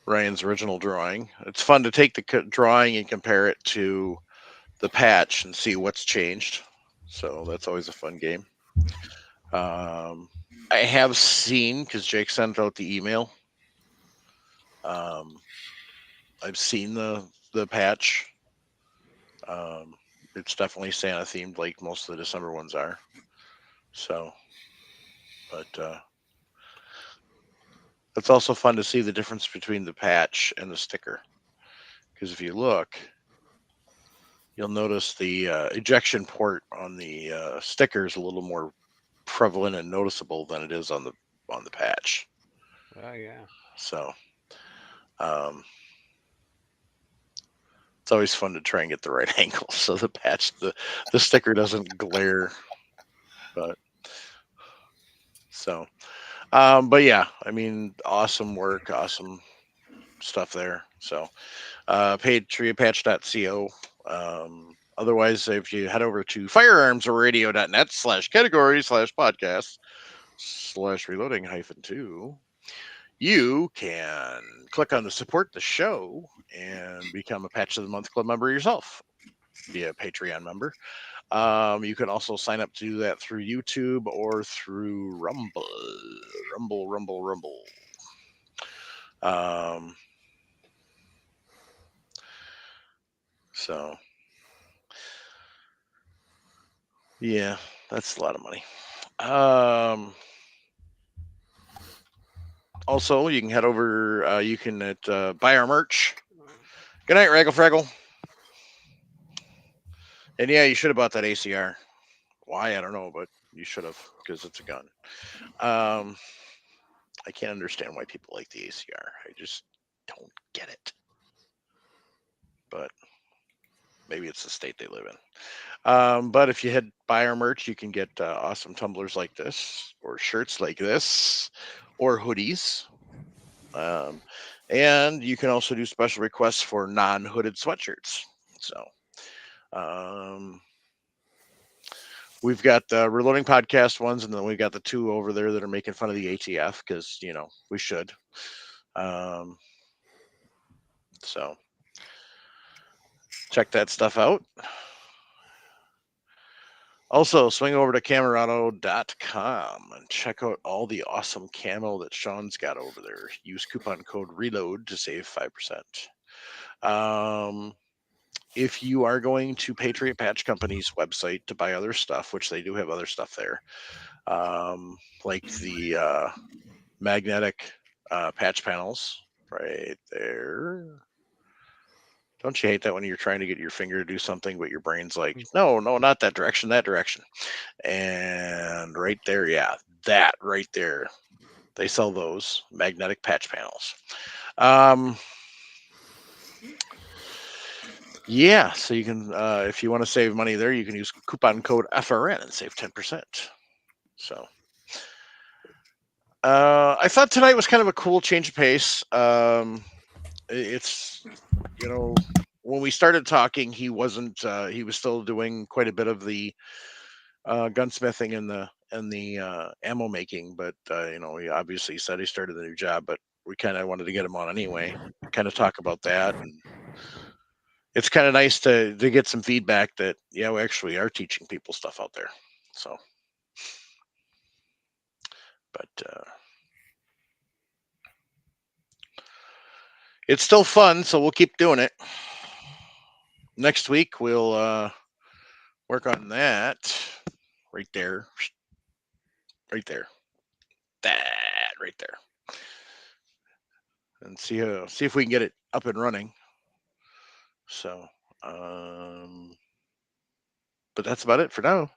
Ryan's original drawing. It's fun to take the drawing and compare it to the patch and see what's changed. So that's always a fun game. I have seen, because Jake sent out the email. I've seen the patch. It's definitely Santa themed, like most of the December ones are. So, but it's also fun to see the difference between the patch and the sticker. Because if you look, you'll notice the ejection port on the sticker is a little more prevalent and noticeable than it is on the patch. Oh yeah. So, um, it's always fun to try and get the right angle so the sticker doesn't glare. But so, but yeah, I mean, awesome work, awesome stuff there. So, patriotpatch.co. Otherwise, if you head over to firearmsradio.net/category/podcast/reloading-2, you can click on the support the show and become a Patch of the Month club member yourself. be a Patreon member. You can also sign up to do that through YouTube or through Rumble. Rumble. So, yeah, that's a lot of money. Also, you can head over. You can buy our merch. Good night, Raggle Fraggle. And yeah, you should have bought that ACR. Why, I don't know, but you should have, because it's a gun. I can't understand why people like the ACR. I just don't get it. But maybe it's the state they live in. But if you buy our merch, you can get awesome tumblers like this, or shirts like this, or hoodies. And you can also do special requests for non-hooded sweatshirts. So we've got the Reloading Podcast ones, and then we've got the two over there that are making fun of the ATF because, we should. So check that stuff out. Also, swing over to Camerado.com and check out all the awesome camo that Sean's got over there. Use coupon code RELOAD to save 5%. If you are going to Patriot Patch Company's website to buy other stuff, which they do have other stuff there, like the magnetic patch panels right there. Don't you hate that when you're trying to get your finger to do something, but your brain's like, no, not that direction, that direction. And right there, yeah, that right there. They sell those magnetic patch panels. Yeah, so you can, if you want to save money there, you can use coupon code FRN and save 10%. So I thought tonight was kind of a cool change of pace. It's, when we started talking, he wasn't, he was still doing quite a bit of the gunsmithing and the ammo making, but he obviously said he started a new job, but we kind of wanted to get him on anyway, kind of talk about that. And it's kind of nice to get some feedback that, yeah, we actually are teaching people stuff out there. So, but it's still fun, so we'll keep doing it. Next week we'll work on that right there, that right there, and see if we can get it up and running. So, but that's about it for now.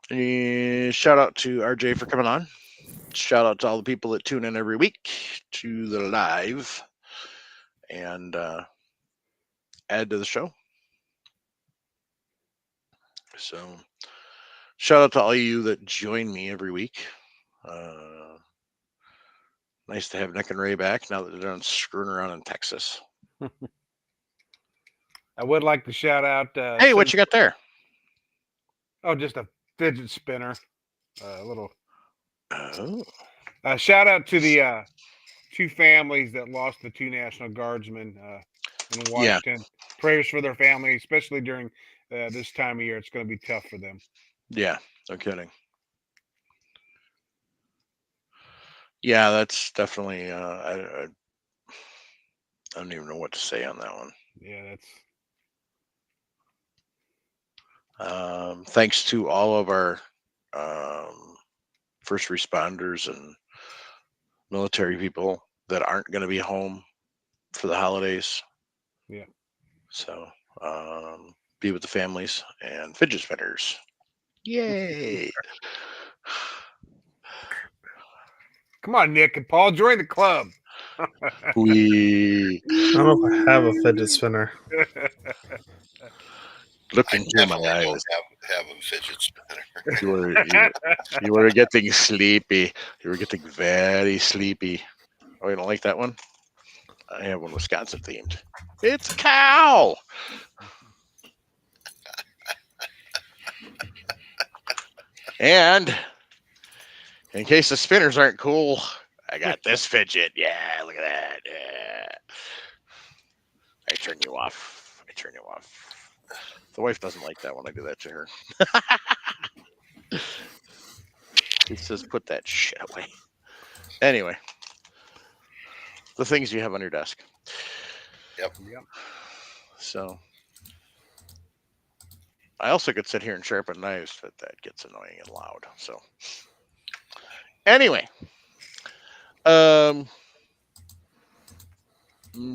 And shout out to RJ for coming on. Shout out to all the people that tune in every week to the live and add to the show. So, shout out to all you that join me every week. Nice to have Nick and Ray back now that they're done screwing around in Texas. I would like to shout out. Hey, what you got there? Oh, just a fidget spinner. A little. Oh. Shout out to the 2 families that lost the 2 National Guardsmen in Washington. Yeah. Prayers for their family, especially during this time of year. It's going to be tough for them. Yeah, no kidding. Yeah, that's definitely. I don't even know what to say on that one. Yeah, that's. Thanks to all of our first responders and military people that aren't going to be home for the holidays. Yeah. So be with the families and fidget spinners. Yay! Come on, Nick and Paul, join the club. I don't know if I have a fidget spinner. Look into my eyes. Have a fidget spinner. You were getting sleepy. You were getting very sleepy. Oh, you don't like that one? I have one Wisconsin themed. It's a cow. And in case the spinners aren't cool, I got this fidget. Yeah, look at that. Yeah. I turn you off. turn you off. The wife doesn't like that when I do that to her. She says, "Put that shit away." Anyway, the things you have on your desk. Yep. So I also could sit here and sharpen knives, but that gets annoying and loud. So anyway, um,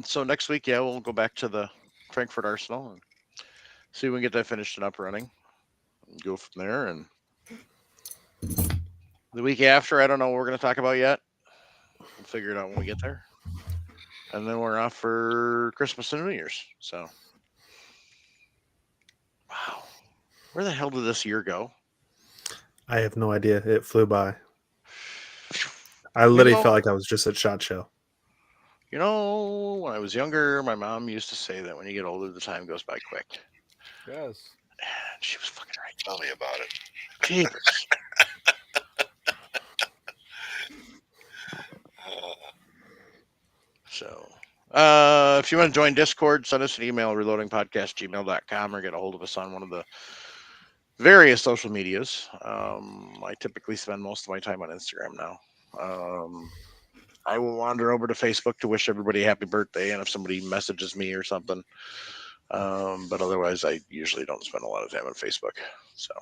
so next week, yeah, we'll go back to the Frankfurt Arsenal and see if we can get that finished and up running. And go from there. And the week after, I don't know what we're going to talk about yet. We'll figure it out when we get there. And then we're off for Christmas and New Year's. So, wow, where the hell did this year go? I have no idea. It flew by. I You literally know, felt like I was just at SHOT Show. you know, when I was younger, my mom used to say that when you get older, the time goes by quick. Yes. And she was fucking right. Tell me about it. Jeepers. So, if you want to join Discord, send us an email, reloadingpodcast@gmail.com, or get a hold of us on one of the various social medias. I typically spend most of my time on Instagram now. I will wander over to Facebook to wish everybody a happy birthday, and if somebody messages me or something. But otherwise, I usually don't spend a lot of time on Facebook. So,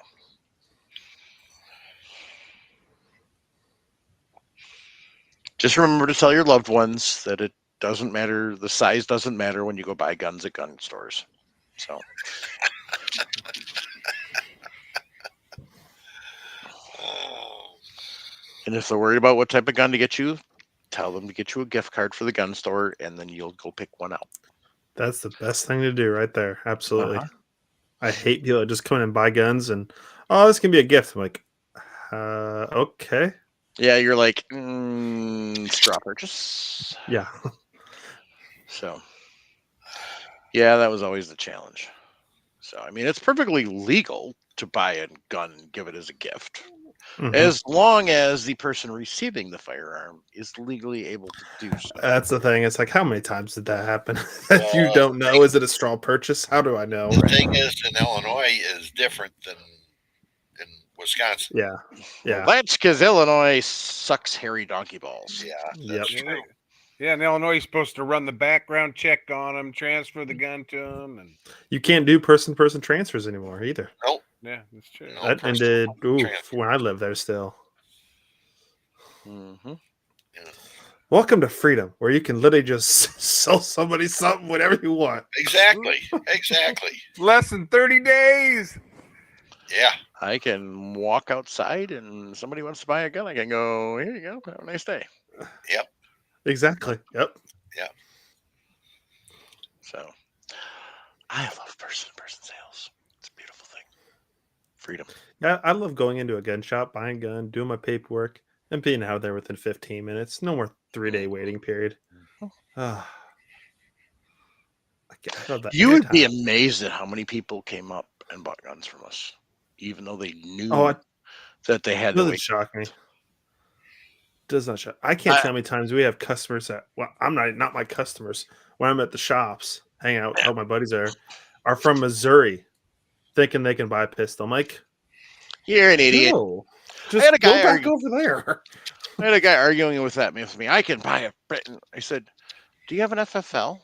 just remember to tell your loved ones that it doesn't matter. The size doesn't matter when you go buy guns at gun stores. So, and if they're worried about what type of gun to get you, tell them to get you a gift card for the gun store, and then you'll go pick one out. That's the best thing to do right there. Absolutely. Uh-huh. I hate people that just come in and buy guns and, oh, this can be a gift. I'm like, okay. Yeah, you're like, straw purchase. Yeah. So, yeah, that was always the challenge. So, I mean, it's perfectly legal to buy a gun and give it as a gift, Mhm. as long as the person receiving the firearm is legally able to do so. That's the thing. It's like, how many times did that happen? That you don't know? Is it a straw purchase? How do I know? The thing is, in Illinois, is different than in Wisconsin. Yeah. Yeah. Well, that's because Illinois sucks hairy donkey balls. Yeah, Yep. that's true. Yeah, in Illinois, you're supposed to run the background check on them, transfer the gun to them, and You can't do person-person transfers anymore either. Nope. yeah, that's true. No. That personal ended transfer. when I lived there still. Mm-hmm. Welcome to freedom, where you can literally just sell somebody something whenever you want. Exactly. Exactly. Less than 30 days. Yeah. I can walk outside and somebody wants to buy a gun. I can go, here you go. Have a nice day. Yep. Exactly. Yep. So I love person-to-person sales. It's a beautiful thing. Freedom. Yeah, I love going into a gun shop, buying a gun, doing my paperwork, and being out of there within 15 minutes. No more 3-day waiting period. Ah. I love that. You would be anytime. amazed at how many people came up and bought guns from us, even though they knew Oh, it that they had to doesn't wait. shock me. Does not shock. I can't I- tell how many times we have customers that, well, I'm not my customers. When I'm at the shops, hanging out with all my buddies there, are from Missouri, thinking they can buy a pistol. I'm like, You're an idiot. no, had just a go guy back argue- over there. I had a guy arguing with me. I can buy a Britain. I said, do you have an FFL?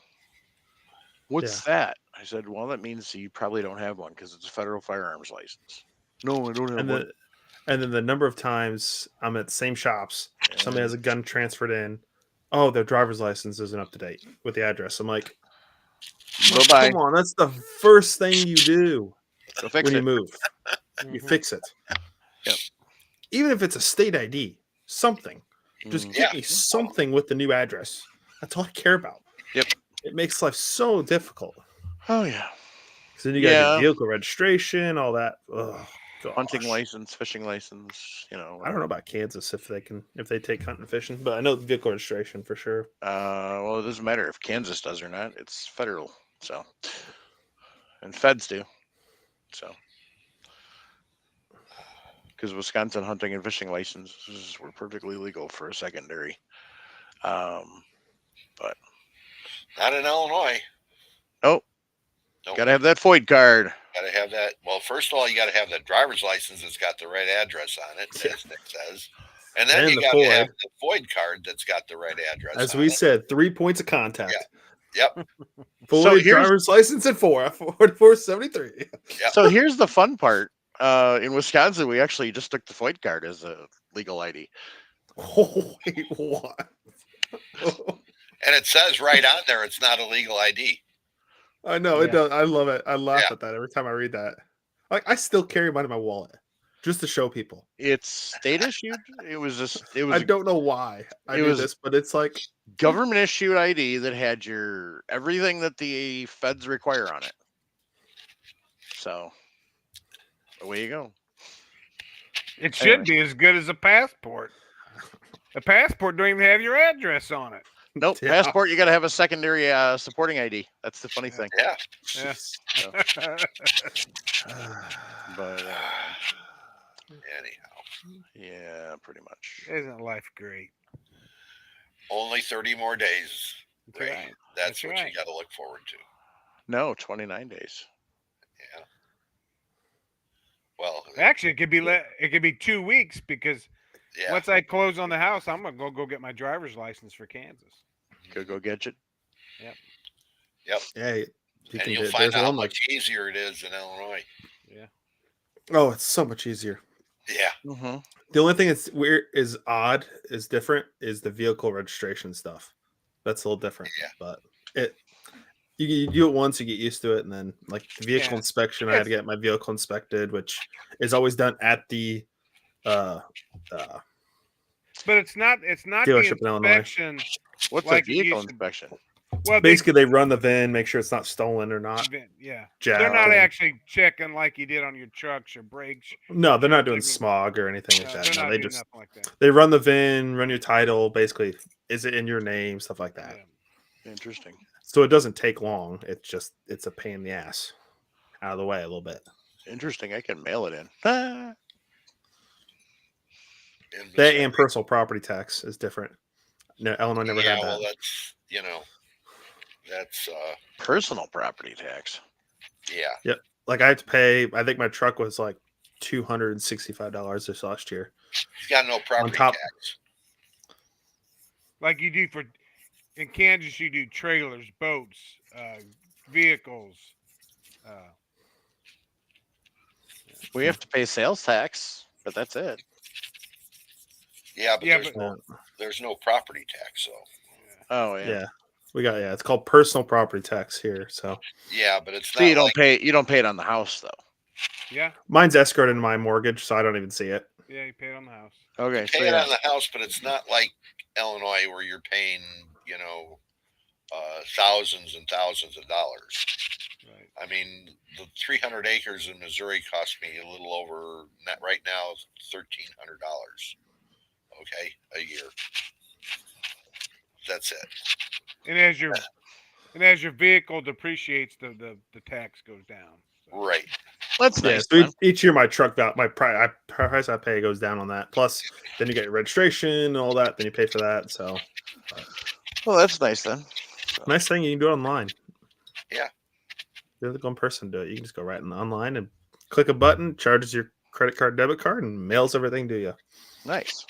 What's that? I said, well, that means you probably don't have one because it's a federal firearms license. No, I don't have one. And then the number of times I'm at the same shops, somebody has a gun transferred in. Oh, their driver's license isn't up to date with the address. I'm like, Bye-bye. come on, that's the first thing you do Go fix when you it. move. You fix it. Yep. Even if it's a state ID, something. Just get me something with the new address. That's all I care about. Yep. It makes life so difficult. Oh, yeah. Because then you got to get vehicle registration, all that. Ugh, hunting license, fishing license, I don't know about Kansas if they take hunting and fishing, but I know vehicle registration for sure. Well, it doesn't matter if Kansas does or not. It's federal, so and feds do, so because Wisconsin hunting and fishing licenses were perfectly legal for a secondary, but not in Illinois. Nope. Gotta have that FOID card. Got to have that. Well, first of all, you got to have the driver's license that's got the right address on it, Yeah. as Nick says. And then And you the got to have FOID. the FOID card that's got the right address As on we it. said, 3 points of contact. Yep. So FOID, here's- driver's license, and 473. Yep. So here's the fun part. In Wisconsin, we actually just took the FOID card as a legal ID. Oh, wait, what? And it says right on there it's not a legal ID. I know it Yeah. does. I love it. I laugh Yeah. at that every time I read that. Like I still carry mine in my wallet just to show people. It's state issued. It was I a don't know why I it do was- this, but it's like government issued ID that had your everything that the feds require on it. So away you go. It should Anyway. be as good as a passport. A passport don't even have your address on it. Nope, Yeah. passport. You got to have a secondary supporting ID. That's the funny thing. Yeah. Yeah. jeez. But Anyhow, yeah, pretty much. Isn't life great? only 30 more days. That's Ray. right. That's That's what right. you got to look forward to. No, 29 days. Yeah. Well, Actually, it could be it could be 2 weeks because yeah. once I close on the house, I'm gonna go get my driver's license for Kansas. Go get it. Hey, you And can you'll do it. find There's out how one like much easier it is in Illinois. oh, it's so much easier. Yeah. Mm-hmm. The only thing that's weird is odd is different is the vehicle registration stuff. That's a little different. Yeah. But you do it once, you get used to it, and then like the vehicle Yeah. inspection, I had to get my vehicle inspected, which is always done at the But it's not Dealership in the Illinois. inspection. What's Like a it vehicle used to- inspection? Well, basically they run the VIN, make sure it's not stolen or not. yeah. jacked They're not and- actually checking like you did on your trucks or brakes. No, they're not doing Like- smog or anything like No, that. they're No, not they doing just nothing like that. they run the VIN, run your title, basically is it in your name, stuff like that. Yeah. Interesting. So it doesn't take long. It's a pain in the ass. Out of the way a little bit. Interesting. I can mail it in. Ah, In That Missouri. and personal property tax is different. No, Illinois never yeah, had that. well, that's, that's, personal property tax. yeah. Like I had to pay. I think my truck was like $265 this last year. He's got no property top- tax. Like you do in Kansas, you do trailers, boats, vehicles. We have to pay sales tax, but that's it. Yeah, but, Yeah, there's no property tax, so. Oh Yeah. yeah. We got it's called personal property tax here. So Yeah, but it's So not you don't like, pay. You don't pay it on the house though. Yeah, mine's escrowed in my mortgage, so I don't even see it. yeah, you pay it on the house. Okay. So pay it yeah. on the house, but it's not like Illinois where you're paying, thousands and thousands of dollars. Right. I mean, the 300 acres in Missouri cost me a little over, net right now, $1,300. Okay, a year. That's it. And as your vehicle depreciates, the tax goes down. So, Right. That's Yeah, nice. so then. each year my truck price I pay goes down on that. Plus, then you get your registration and all that. Then you pay for that. So Well, that's nice then. nice thing you can do it online. Yeah. You don't have to go in person to do it. You can just go right online and click a button, charges your credit card, debit card, and mails everything to you. Nice.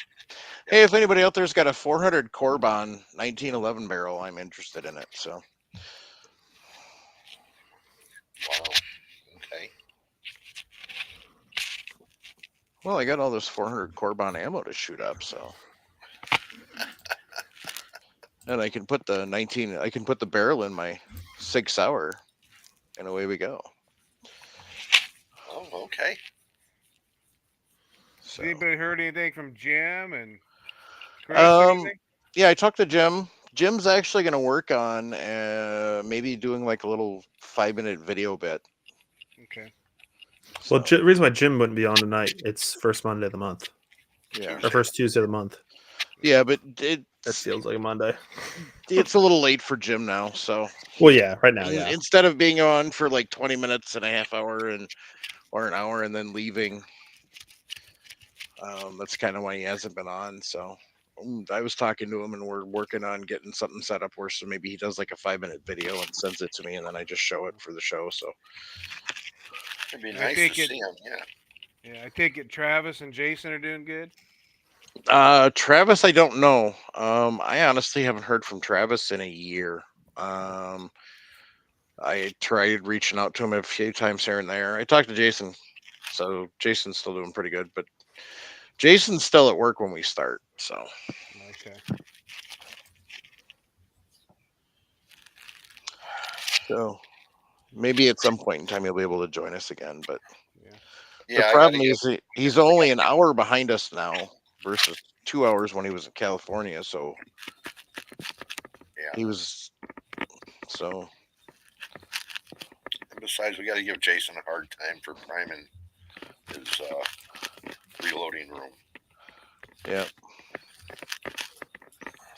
Hey, if anybody out there's got a 400 Corbon 1911 barrel, I'm interested in it. So Wow. Okay. well, I got all this 400 Corbon ammo to shoot up. So and I can put the barrel in my Sig Sauer, and away we go. Oh, okay. So anybody heard anything from Jim and Chris? Anything? yeah, I talked to Jim. Jim's actually going to work on maybe doing like a little 5-minute video bit. Okay. Well, So, the reason why Jim wouldn't be on tonight, it's first Monday of the month, yeah, or first Tuesday of the month. yeah, but That feels like a Monday. it's a little late for Jim now. So Well, yeah, right now, yeah. instead of being on for like 20 minutes and a half hour or an hour and then leaving, that's kind of why he hasn't been on. So I was talking to him, and we're working on getting something set up where so maybe he does like a 5-minute video and sends it to me, and then I just show it for the show. So It'd be I nice to think see him. Yeah. Yeah, I take it Travis and Jason are doing good. Travis, I don't know. I honestly haven't heard from Travis in a year. I tried reaching out to him a few times here and there. I talked to Jason, so Jason's still doing pretty good, but Jason's still at work when we start. So Okay. so maybe at some point in time he'll be able to join us again. But Yeah. the Yeah, I gotta problem get. is he's only an hour behind us now versus 2 hours when he was in California. So Yeah. he was so And besides, we got to give Jason a hard time for priming his reloading room. yeah.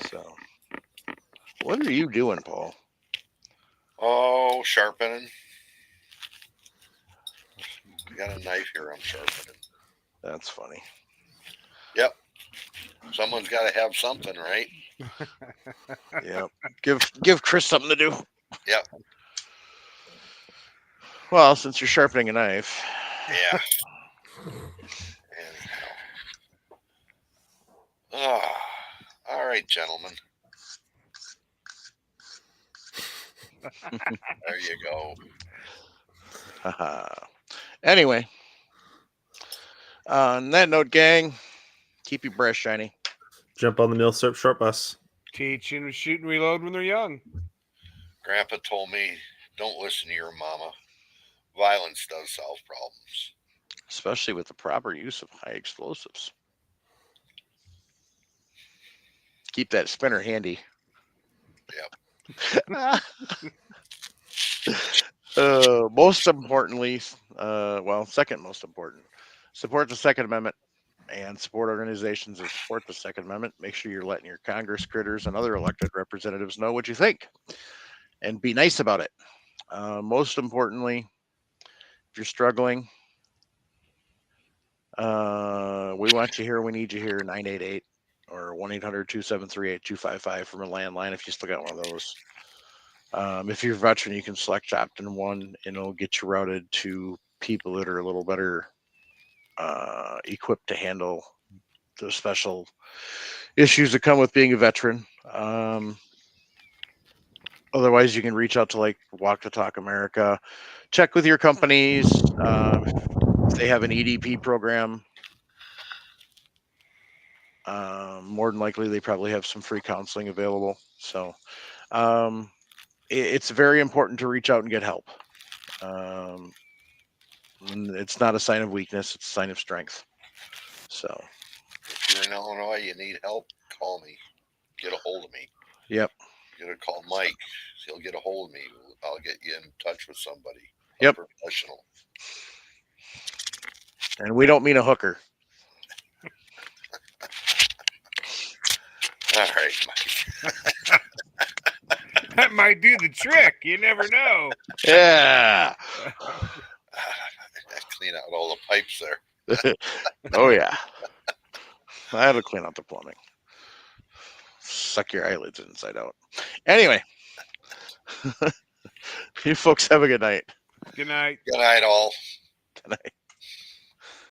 So what are you doing, Paul? Oh, sharpening. I got a knife here. I'm sharpening. That's funny. Yep. Someone's got to have something, right? Yeah. Give Chris something to do. Yep. Well, since you're sharpening a knife. Yeah. Anyhow. Oh, all right, gentlemen. There you go. Anyway, on that note, gang, keep your breath shiny. Jump on the Mill Syrup short bus. Teach and shoot and reload when they're young. Grandpa told me, don't listen to your mama. Violence does solve problems. Especially with the proper use of high explosives. Keep that spinner handy. Yep. Most importantly, second most important, support the Second Amendment and support organizations that support the Second Amendment. Make sure you're letting your Congress critters and other elected representatives know what you think and be nice about it. Most importantly, if you're struggling, we want you here. We need you here. 988 or 1-800-273-8255 from a landline if you still got one of those. If you're a veteran, you can select option 1 and it'll get you routed to people that are a little better equipped to handle the special issues that come with being a veteran. Otherwise, you can reach out to like Walk the Talk America. Check with your companies if they have an EDP program. More than likely, they probably have some free counseling available. So it's very important to reach out and get help. It's not a sign of weakness; it's a sign of strength. So, If you're in Illinois, you need help, call me. Get a hold of me. yep. You gotta call Mike. He'll get a hold of me. I'll get you in touch with somebody. Yep. A professional. And we don't mean a hooker. All right, Mike. That might do the trick. You never know. Yeah. I clean out all the pipes there. Oh yeah. I had to clean out the plumbing. Suck your eyelids inside out. Anyway, you folks have a good night. Good night. Good night, all. Good night.